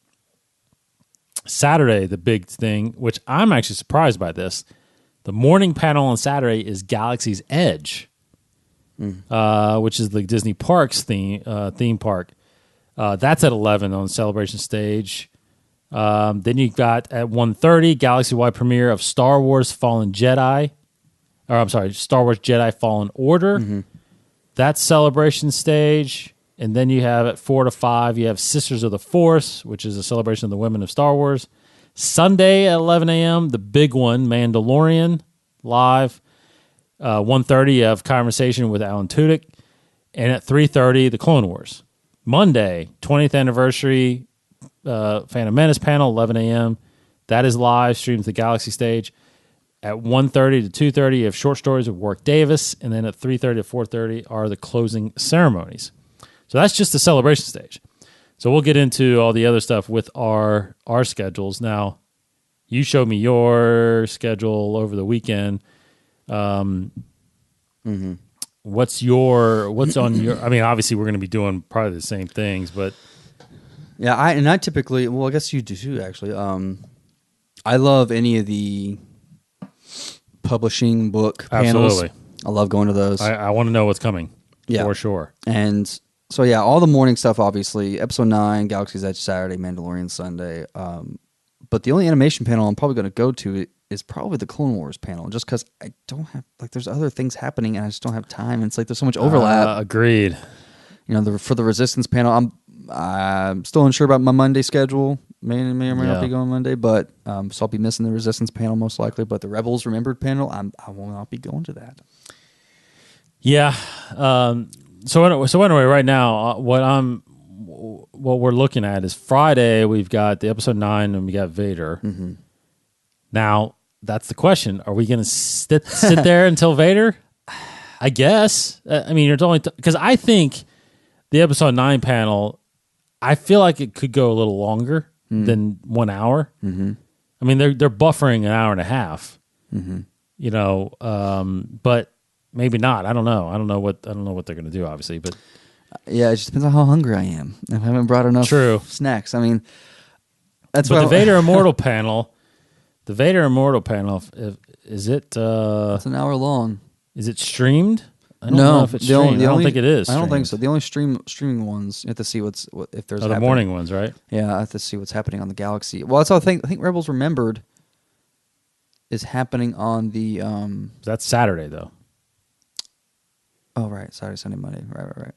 Saturday, the big thing, which I'm actually surprised by this, the morning panel on Saturday is Galaxy's Edge, which is the Disney Parks theme park. That's at 11 on the celebration stage. Then you got at 1:30 Galaxy-wide premiere of Star Wars Jedi Fallen Order. That's celebration stage. And then you have at 4 to 5, you have Sisters of the Force, which is a celebration of the women of Star Wars. Sunday at 11 a.m., the big one, Mandalorian, live. 1:30, you have Conversation with Alan Tudyk. And at 3:30, the Clone Wars. Monday, 20th anniversary, Phantom Menace panel, 11 a.m. That is live, streamed to the Galaxy stage. At 1:30 to 2:30, you have Short Stories of Warwick Davis. And then at 3:30 to 4:30 are the closing ceremonies. So that's just the celebration stage. So we'll get into all the other stuff with our schedules. Now, you showed me your schedule over the weekend. What's on your? I mean, obviously we're going to be doing probably the same things, but yeah, I typically, well, I guess you do too, actually. I love any of the publishing book panels. Absolutely. I love going to those. I want to know what's coming. Yeah, for sure. And so yeah, all the morning stuff, obviously. Episode 9, Galaxy's Edge Saturday, Mandalorian Sunday. But the only animation panel I'm probably going to go to is probably the Clone Wars panel, just because I don't have, there's other things happening and I just don't have time. And it's like there's so much overlap. Agreed. For the Resistance panel, I'm still unsure about my Monday schedule. May or may not be going Monday, but so I'll be missing the Resistance panel most likely. But the Rebels Remembered panel, I will not be going to that. Yeah. So anyway, right now, what we're looking at is Friday. We've got the Episode 9, and we got Vader. Mm-hmm. Now that's the question: are we going to sit there until Vader? I guess. I mean, it's only because I think the Episode 9 panel, I feel like it could go a little longer than 1 hour. Mm-hmm. I mean, they're buffering an hour and a half. Mm-hmm. But maybe not. I don't know. I don't know what they're going to do. Obviously, but yeah, it just depends on how hungry I am. If I haven't brought enough snacks, I mean, That's But why the Vader Immortal panel, is it? it's an hour long. Is it streamed? I don't know if it's streamed. I don't think it is. I don't think streamed. so. The only streaming ones, you have to see if there's the happening. morning ones, right? Yeah, I have to see what's happening on the Galaxy. Well, that's all I think. I think Rebels Remembered is happening on the. That's Saturday though. Oh right, Saturday, Sunday, Monday. Right.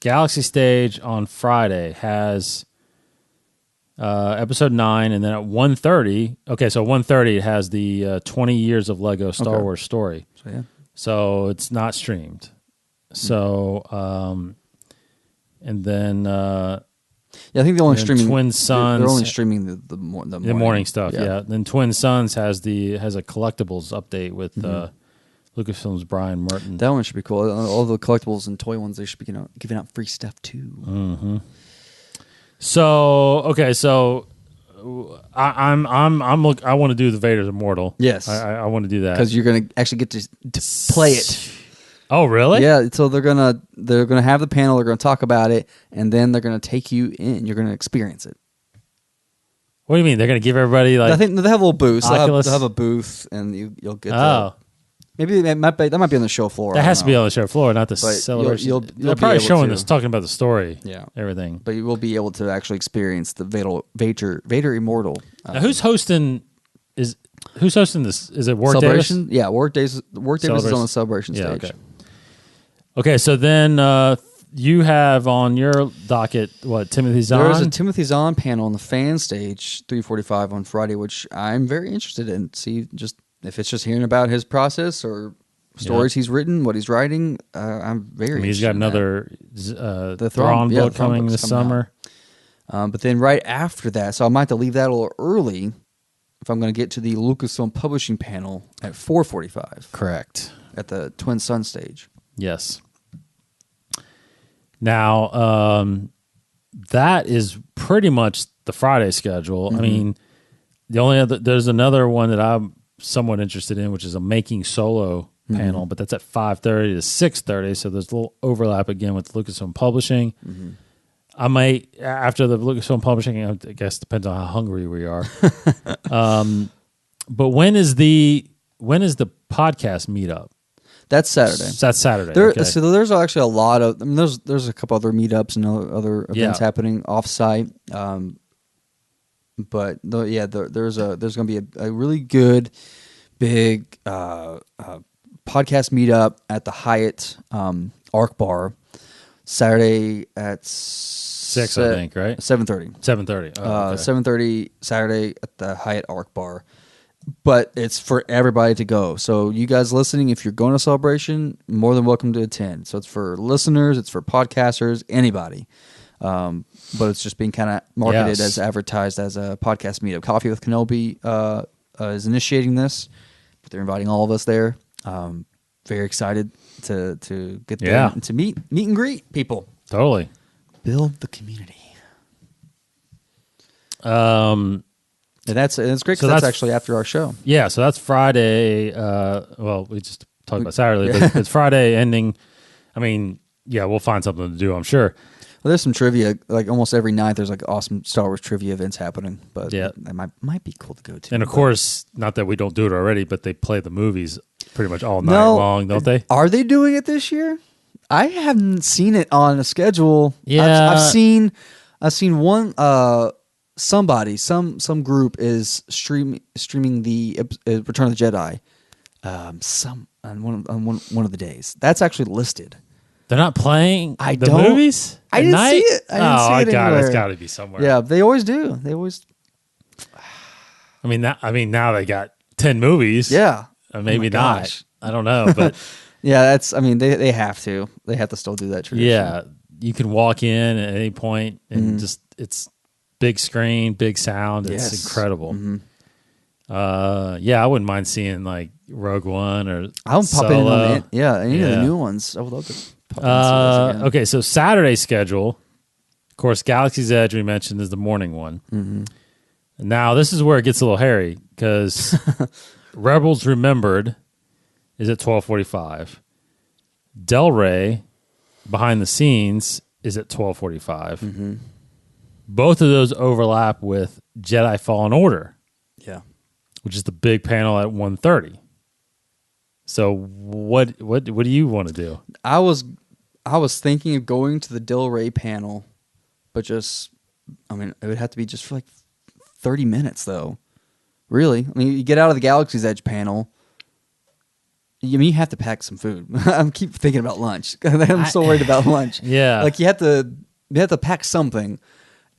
Galaxy Stage on Friday has episode 9, and then at 1:30. Okay, so 1:30 it has the 20 years of Lego Star Wars story. So yeah. So it's not streamed. So and then yeah, I think the only streaming Twin Suns. They're only streaming the morning stuff. Yeah. Then Twin Suns has a collectibles update with Lucasfilm's Brian Merton. That one should be cool. All the collectibles and toy ones, they should be giving out free stuff too. Mm-hmm. So okay, so I want to do the Vader's Immortal. Yes, I want to do that because you're gonna actually get to play it. Oh, really? Yeah. So they're gonna have the panel. They're gonna talk about it, and then they're gonna take you in. You're gonna experience it. What do you mean? They're gonna give everybody like? I think they have a little booth. They'll have a booth, and you'll get. Oh. Maybe that might be on the show floor. That has to be on the show floor, not the celebration. You'll They're probably showing this, talking about the story, everything. But you will be able to actually experience the Vader Immortal. Now, who's hosting this? Is it Warwick Celebration? Davis? Yeah, Warwick Davis is on the Celebration stage. Okay, so then you have on your docket, what, Timothy Zahn? There's a Timothy Zahn panel on the fan stage, 3:45 on Friday, which I'm very interested in. See, just if it's just hearing about his process or stories he's written, what he's writing, I'm very interested. He's got another the Thrawn book Thrawn coming this summer. But then right after that, so I might have to leave that a little early if I'm going to get to the Lucasfilm Publishing panel at 4:45. Correct. At the Twin Sun stage. Yes. Now, that is pretty much the Friday schedule. Mm-hmm. I mean, there's another one that I'm somewhat interested in, which is a making solo panel, but that's at 5:30 to 6:30. So there's a little overlap again with Lucasfilm Publishing. Mm-hmm. I might, after the Lucasfilm Publishing, I guess depends on how hungry we are. But when is the podcast meetup? That's Saturday. That's Saturday. So there's actually a lot of. I mean, there's a couple other meetups and other events happening offsite. But there's going to be a really good big podcast meetup at the Hyatt Arc Bar Saturday at 6, I think, right? 7:30. 7:30. Oh, okay. 7:30 Saturday at the Hyatt Arc Bar. But it's for everybody to go. So you guys listening, if you're going to Celebration, more than welcome to attend. So it's for listeners, it's for podcasters, anybody. But it's just being kind of marketed as advertised as a podcast meetup. Coffee with Kenobi is initiating this, but they're inviting all of us there. Very excited to get there and to meet and greet people. Totally. Build the community. And it's great because that's actually after our show. Yeah, so that's Friday. Well, we just talked about Saturday, but it's Friday ending. I mean, we'll find something to do, I'm sure. Well, there's some trivia. Like almost every night, there's like awesome Star Wars trivia events happening. But that might be cool to go to. And of course, not that we don't do it already, but they play the movies pretty much all night long, don't they? Are they doing it this year? I haven't seen it on a schedule. Yeah, I've seen one. Some group is streaming the Return of the Jedi. On one of the days. That's actually listed. They're not playing the movies? I didn't see it. It's got to be somewhere. Yeah, they always do. They always. I mean, now they got 10 movies. Yeah, maybe not. I don't know, but yeah, that's. I mean, they have to. They have to still do that tradition. Yeah, you can walk in at any point and just it's big screen, big sound. It's incredible. Mm-hmm. I wouldn't mind seeing like Rogue One or I'll pop in on it. Any of the new ones. I would love to pop in and see those again. Okay, so Saturday schedule, of course, Galaxy's Edge we mentioned is the morning one. Mm-hmm. Now this is where it gets a little hairy because Rebels Remembered is at 12:45. Del Rey Behind the Scenes is at 12:45. Mm-hmm. both of those overlap with Jedi Fallen Order, Yeah. which is the big panel at 1:30. So what do you want to do? I was thinking of going to the Del Rey panel, but just, I mean, it would have to be just for like 30 minutes, though. Really? I mean, you get out of the Galaxy's Edge panel, you have to pack some food. I keep thinking about lunch. I'm so worried about lunch. Yeah. Like, you have to pack something.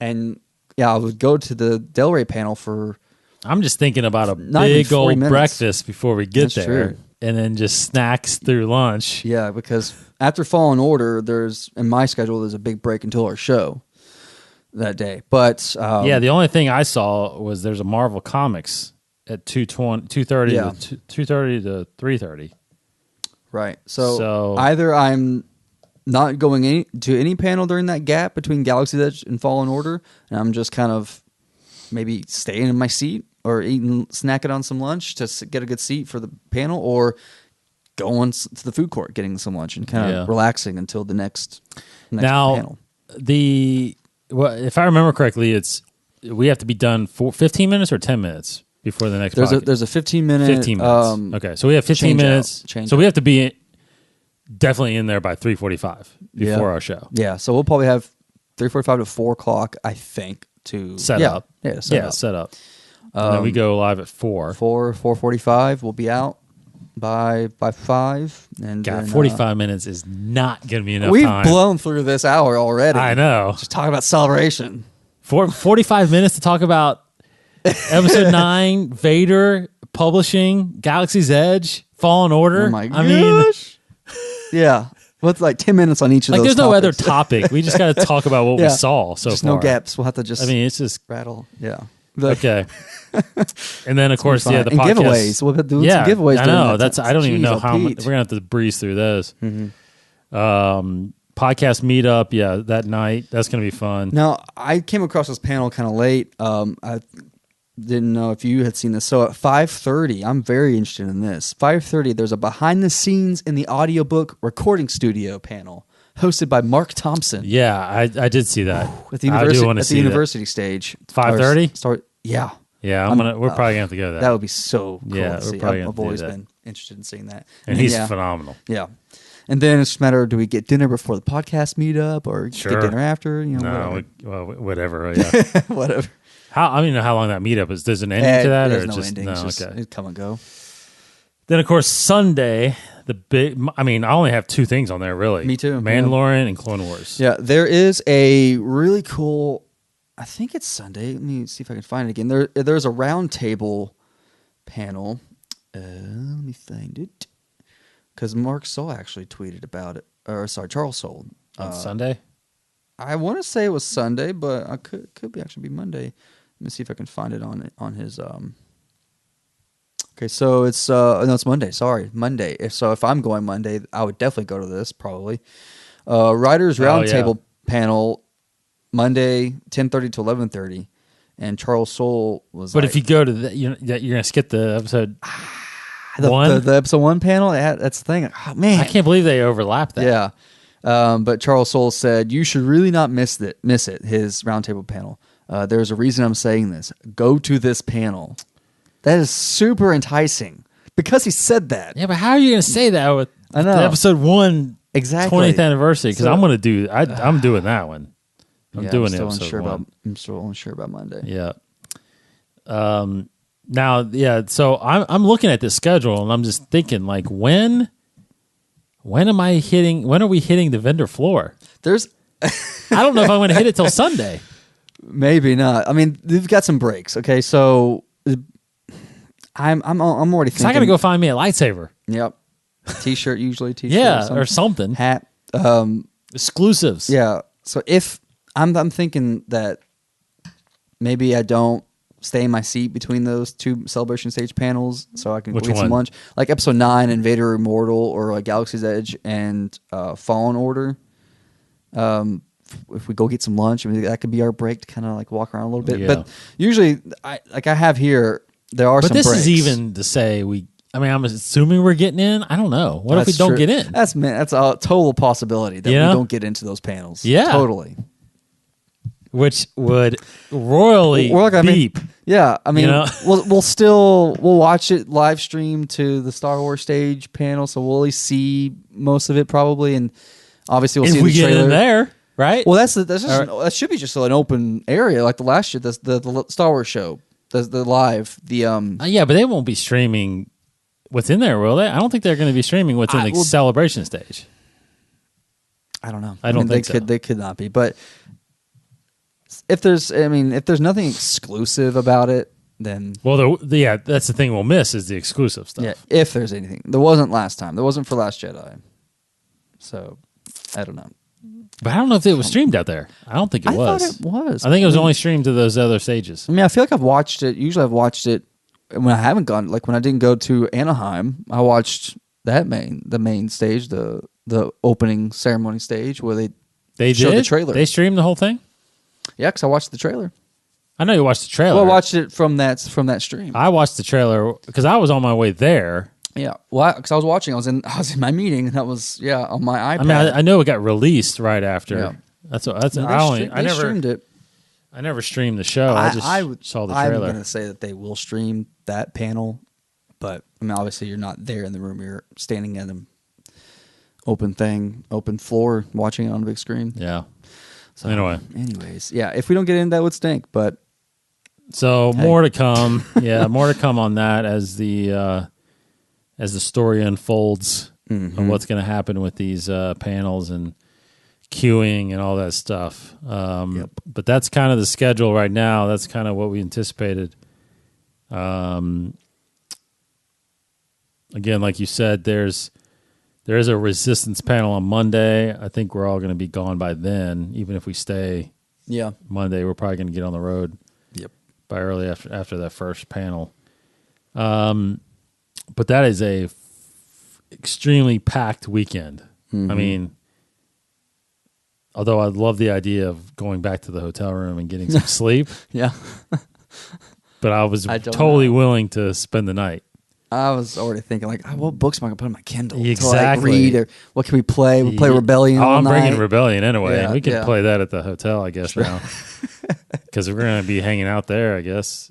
And, yeah, I would go to the Del Rey panel for... I'm just thinking about a Not even big 40 old minutes. breakfast before we get That's there. true. And then just snacks through lunch. Yeah, because after Fallen Order, in my schedule, there's a big break until our show that day. But Yeah, the only thing I saw was there's a Marvel Comics at 2:30 Yeah. to 2:30 to 3:30. right. So, So- either I'm not going to any panel during that gap between Galaxy's Edge and Fallen Order, and I'm just kind of maybe staying in my seat or snacking on some lunch to get a good seat for the panel, or going to the food court, getting some lunch and kind of relaxing until the next Now, panel. If I remember correctly, we have to be done for 15 minutes or 10 minutes before the next podcast? There's a 15-minute 15 minutes. Okay, so we have 15 minutes. So we have to be definitely in there by 3:45 before our show. Yeah, so we'll probably have 3:45 to 4 o'clock, I think, to Set up. Yeah, set up. And then we go live at 4. 4:45. We'll be out by 5. And God, then, 45 minutes is not going to be enough we've time. blown through this hour already. I know. Just talking about celebration. 45 minutes to talk about Episode 9, Vader, Publishing, Galaxy's Edge, Fallen Order. Oh my gosh. I mean, yeah. What's like 10 minutes on each of like those there's no other topics. topic. We just got to talk about what Yeah. we saw so Just far. no gaps. We'll have to just I mean, it's just rattle. Yeah. okay. And then of course, Fine. yeah, the and podcast giveaways. We'll have to do yeah, some giveaways. I during know. that time. I don't even Jeez, know oh, how much. Pete. We're gonna have to breeze through those. Mm-hmm. Podcast meetup, yeah, that night. That's gonna be fun. Now, I came across this panel kind of late. I didn't know if you had seen this. So at 5:30, I'm very interested in this. 5:30, there's a behind the scenes in the audiobook recording studio panel hosted by Mark Thompson Yeah, I did see that. at the I university, do want to at the see university stage. 5:30? Start. Yeah. that. Yeah, we're probably gonna have to go to that. That would be so cool. Yeah, to we're see. probably I've gonna do always that. been interested in seeing that. and he's yeah, phenomenal. yeah. And then it's just a matter of, do we get dinner before the podcast meetup or Sure. get dinner after? You No, know, whatever. Yeah. whatever. I don't even know how long that meetup is. There's an ending to that, There's or no just ending. no? It's just, Okay. it'd come and go. Then of course Sunday, the big. I mean, I only have 2 things on there really. Me too. Mandalorian and Clone Wars. Yeah, there is a really cool. I think it's Sunday. Let me see if I can find it again. There's a round table panel. Let me find it, because Mark Soul actually tweeted about it. Or sorry, Charles Soul On Sunday. I want to say it was Sunday, but I could be actually be Monday. Let me see if I can find it on his. Okay, so it's no, it's Monday. Sorry, Monday. If I'm going Monday, I would definitely go to this probably. Writers Roundtable panel Monday 10:30 to 11:30, and Charles Soule was. But like, if you go to that, you're gonna skip the episode. the episode 1 panel, that's the thing. Oh, man, I can't believe they overlap that. Yeah. But Charles Soule said, you should really not miss it, his roundtable panel. There's a reason I'm saying this. Go to this panel. That is super enticing. Because he said that. Yeah, but how are you gonna say that with I know. the episode 1 Exactly. 20th anniversary? Because So- I'm gonna do. I'm doing that one. I'm doing still episode unsure 1. I'm still unsure about Monday. Yeah. Now, yeah. So I'm looking at this schedule and I'm just thinking, like, when am I hitting? When are we hitting the vendor floor? There's I don't know if I'm going to hit it till Sunday. maybe not. I mean, they've got some breaks. Okay, so I'm already So thinking. I got to go find me a lightsaber. Yep. T-shirt usually. T-shirt. Yeah, or something. Hat. Exclusives. Yeah. So if I'm thinking that maybe I don't stay in my seat between those 2 celebration stage panels, so I can Which go get some one? lunch, like episode 9, Invader Immortal, or like Galaxy's Edge and Fallen Order. If we go get some lunch, I mean, that could be our break to kind of like walk around a little bit. Yeah. But usually, I have here, there are But some this breaks. is even to say we. I mean, I'm assuming we're getting in. I don't know. What if we That's don't true. get in? That's a total possibility that Yeah. we don't get into those panels. Yeah. Totally. which would royally beep. Yeah, I mean, You know? we'll watch it live stream to the Star Wars stage panel, so we'll at least see most of it probably, and obviously we'll if see we the get trailer in there, right? Well, that should be just an open area like the last year. The Star Wars show, the live, Yeah, but they won't be streaming what's in there, will they? I don't think they're going to be streaming what's in the celebration stage. I don't know. I don't think so. They could not be, but if there's nothing exclusive about it, then yeah, that's the thing we'll miss is the exclusive stuff. yeah, if there's anything, there wasn't last time. There wasn't for Last Jedi, so I don't know. But I don't know if it was streamed out there. I don't think it was. I thought it was. I think it was only streamed to those other stages. I mean, I feel like I've watched it. Usually, I've watched it when I haven't gone. Like when I didn't go to Anaheim, I watched the main stage, the opening ceremony stage where they showed the trailer. They streamed the whole thing. Yeah, because I watched the trailer. I know you watched the trailer. Well, I watched it from that stream. I watched the trailer because I was on my way there. Yeah, well, because I was watching. I was in my meeting, and that was on my iPad. I mean, I know it got released right after. Yeah. That's They never streamed it. I never streamed the show. I just saw the trailer. I'm going to say that they will stream that panel, but I mean, obviously, you're not there in the room. You're standing in an open floor, watching it on a big screen. Yeah. So, anyways, yeah. If we don't get in, that would stink. But so more to come. Yeah, more to come on that as the story unfolds of what's going to happen with these panels and queuing and all that stuff. But that's kind of the schedule right now. That's kind of what we anticipated. Again, like you said, there is a Resistance panel on Monday. I think we're all going to be gone by then. Even if we stay Monday, we're probably going to get on the road by early after that first panel. But that is a extremely packed weekend. Mm-hmm. I mean, although I love the idea of going back to the hotel room and getting some sleep. Yeah. But I was totally willing to spend the night. I was already thinking, like, what books am I going to put on my Kindle? Exactly. To, read, or what can we play? We'll play Rebellion all I'm night. bringing Rebellion anyway. Yeah, we can play that at the hotel, I guess, now. Because we're going to be hanging out there, I guess,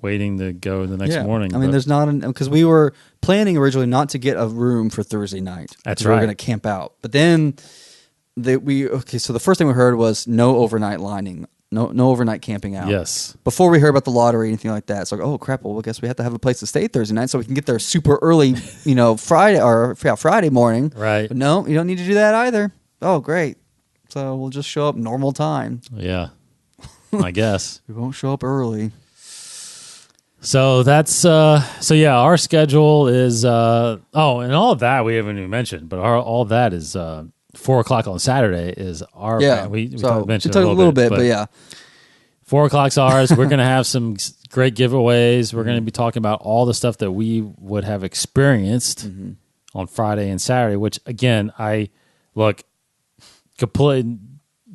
waiting to go the next morning. I mean, there's not because we were planning originally not to get a room for Thursday night. That's right. We were going to camp out, but then so the first thing we heard was no overnight lining, no overnight camping out. Yes. Before we heard about the lottery or anything like that, it's like, oh crap! Well, I guess we have to have a place to stay Thursday night so we can get there super early, Friday morning. Right. But no, you don't need to do that either. Oh, great! So we'll just show up normal time. Yeah. I guess we won't show up early. So that's our schedule is and all of that we haven't even mentioned, but all of that is 4:00 on Saturday is our we mentioned a little bit, but yeah. 4:00's ours. We're gonna have some great giveaways. We're gonna be talking about all the stuff that we would have experienced on Friday and Saturday, which again, I look complete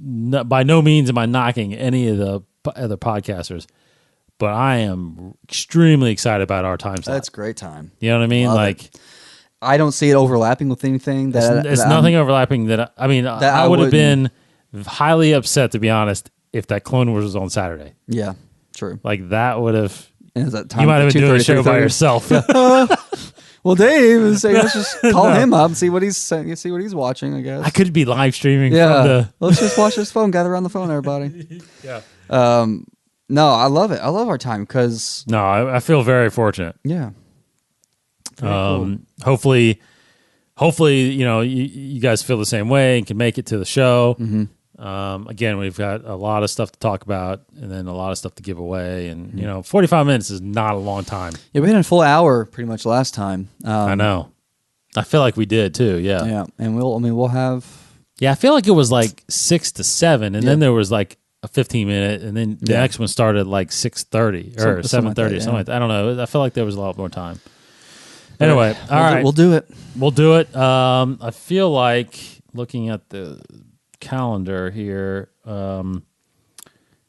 by no means am I knocking any of the other podcasters. But I am extremely excited about our time slot. That's a great time. You know what I mean? Love it. I don't see it overlapping with anything. It's nothing overlapping I would have been highly upset, to be honest, if that Clone Wars was on Saturday. Yeah, true. Like that would have. Is that time you might have been doing a show by yourself. Well, Dave is saying, let's just call him up and see what he's watching. I guess I could be live streaming. Yeah, let's just watch this phone. Gather around the phone, everybody. Yeah. No, I love it. I love our time because... No, I feel very fortunate. Yeah. Very cool. Hopefully, you guys feel the same way and can make it to the show. Mm-hmm. Again, we've got a lot of stuff to talk about and then a lot of stuff to give away. And, 45 minutes is not a long time. Yeah, we had a full hour pretty much last time. I know. I feel like we did too, yeah. Yeah, and we'll have... Yeah, I feel like it was like 6 to 7, and then there was like a 15-minute, and then the next one started like 6:30 or 7:30 or something like that. I don't know. I feel like there was a lot more time. Anyway, all right. We'll do it. We'll do it. I feel like looking at the calendar here,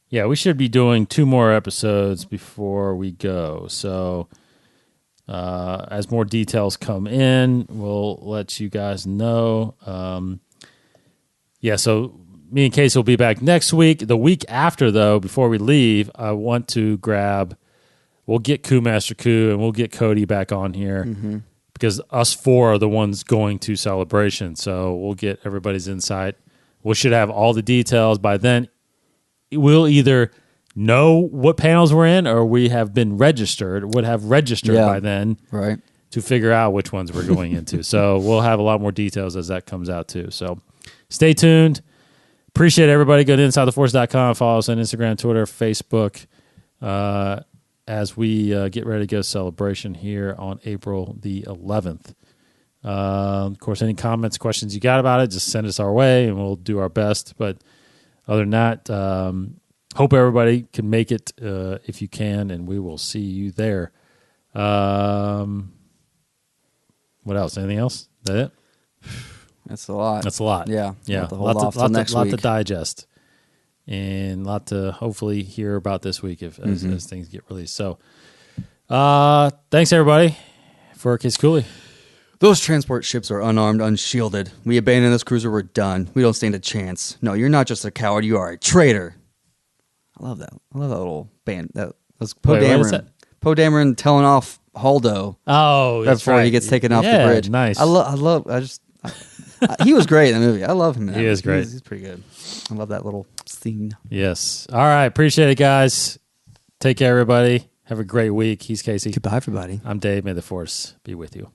we should be doing 2 more episodes before we go. So as more details come in, we'll let you guys know. So Me and Casey will be back next week. The week after, though, before we leave, I want to we'll get Coup Master Coup and we'll get Cody back on here because us four are the ones going to Celebration. So we'll get everybody's insight. We should have all the details by then. We'll either know what panels we're in or we have been registered, would have registered by then. Right. To figure out which ones we're going into. So we'll have a lot more details as that comes out too. So stay tuned. Appreciate everybody. Go to InsideTheForce.com. Follow us on Instagram, Twitter, Facebook as we get ready to go Celebration here on April the 11th. Of course, any comments, questions you got about it, just send us our way and we'll do our best. But other than that, hope everybody can make it if you can, and we will see you there. What else? Anything else? Is that it? That's a lot. That's a lot. Yeah. Yeah. Lot to digest and a lot to hopefully hear about this week as things get released. So thanks, everybody, for Case Cooley. Those transport ships are unarmed, unshielded. We abandon this cruiser, we're done. We don't stand a chance. No, you're not just a coward, you are a traitor. I love that. I love that little band. That was Poe Dameron. Poe Dameron telling off Haldo. Oh, that's before right. he gets taken off the bridge. Nice. He was great in the movie. I love him in that. He is great. He's pretty good. I love that little scene. Yes. All right. Appreciate it, guys. Take care, everybody. Have a great week. He's Casey. Goodbye, everybody. I'm Dave. May the Force be with you.